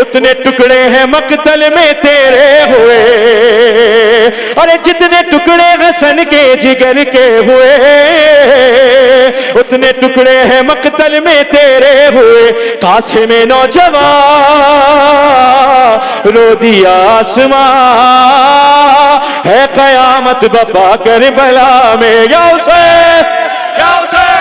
اتنے ٹکڑے ہیں مقتل میں تیرے ہوئے. اور جتنے ٹکڑے حسن کے جگر کے ہوئے اتنے ٹکڑے ہیں مقتل میں تیرے ہوئے. قاسم نوجوان رو دیا آسماں ہے قیامت بپا کر بلا میں. یا حسین یا حسین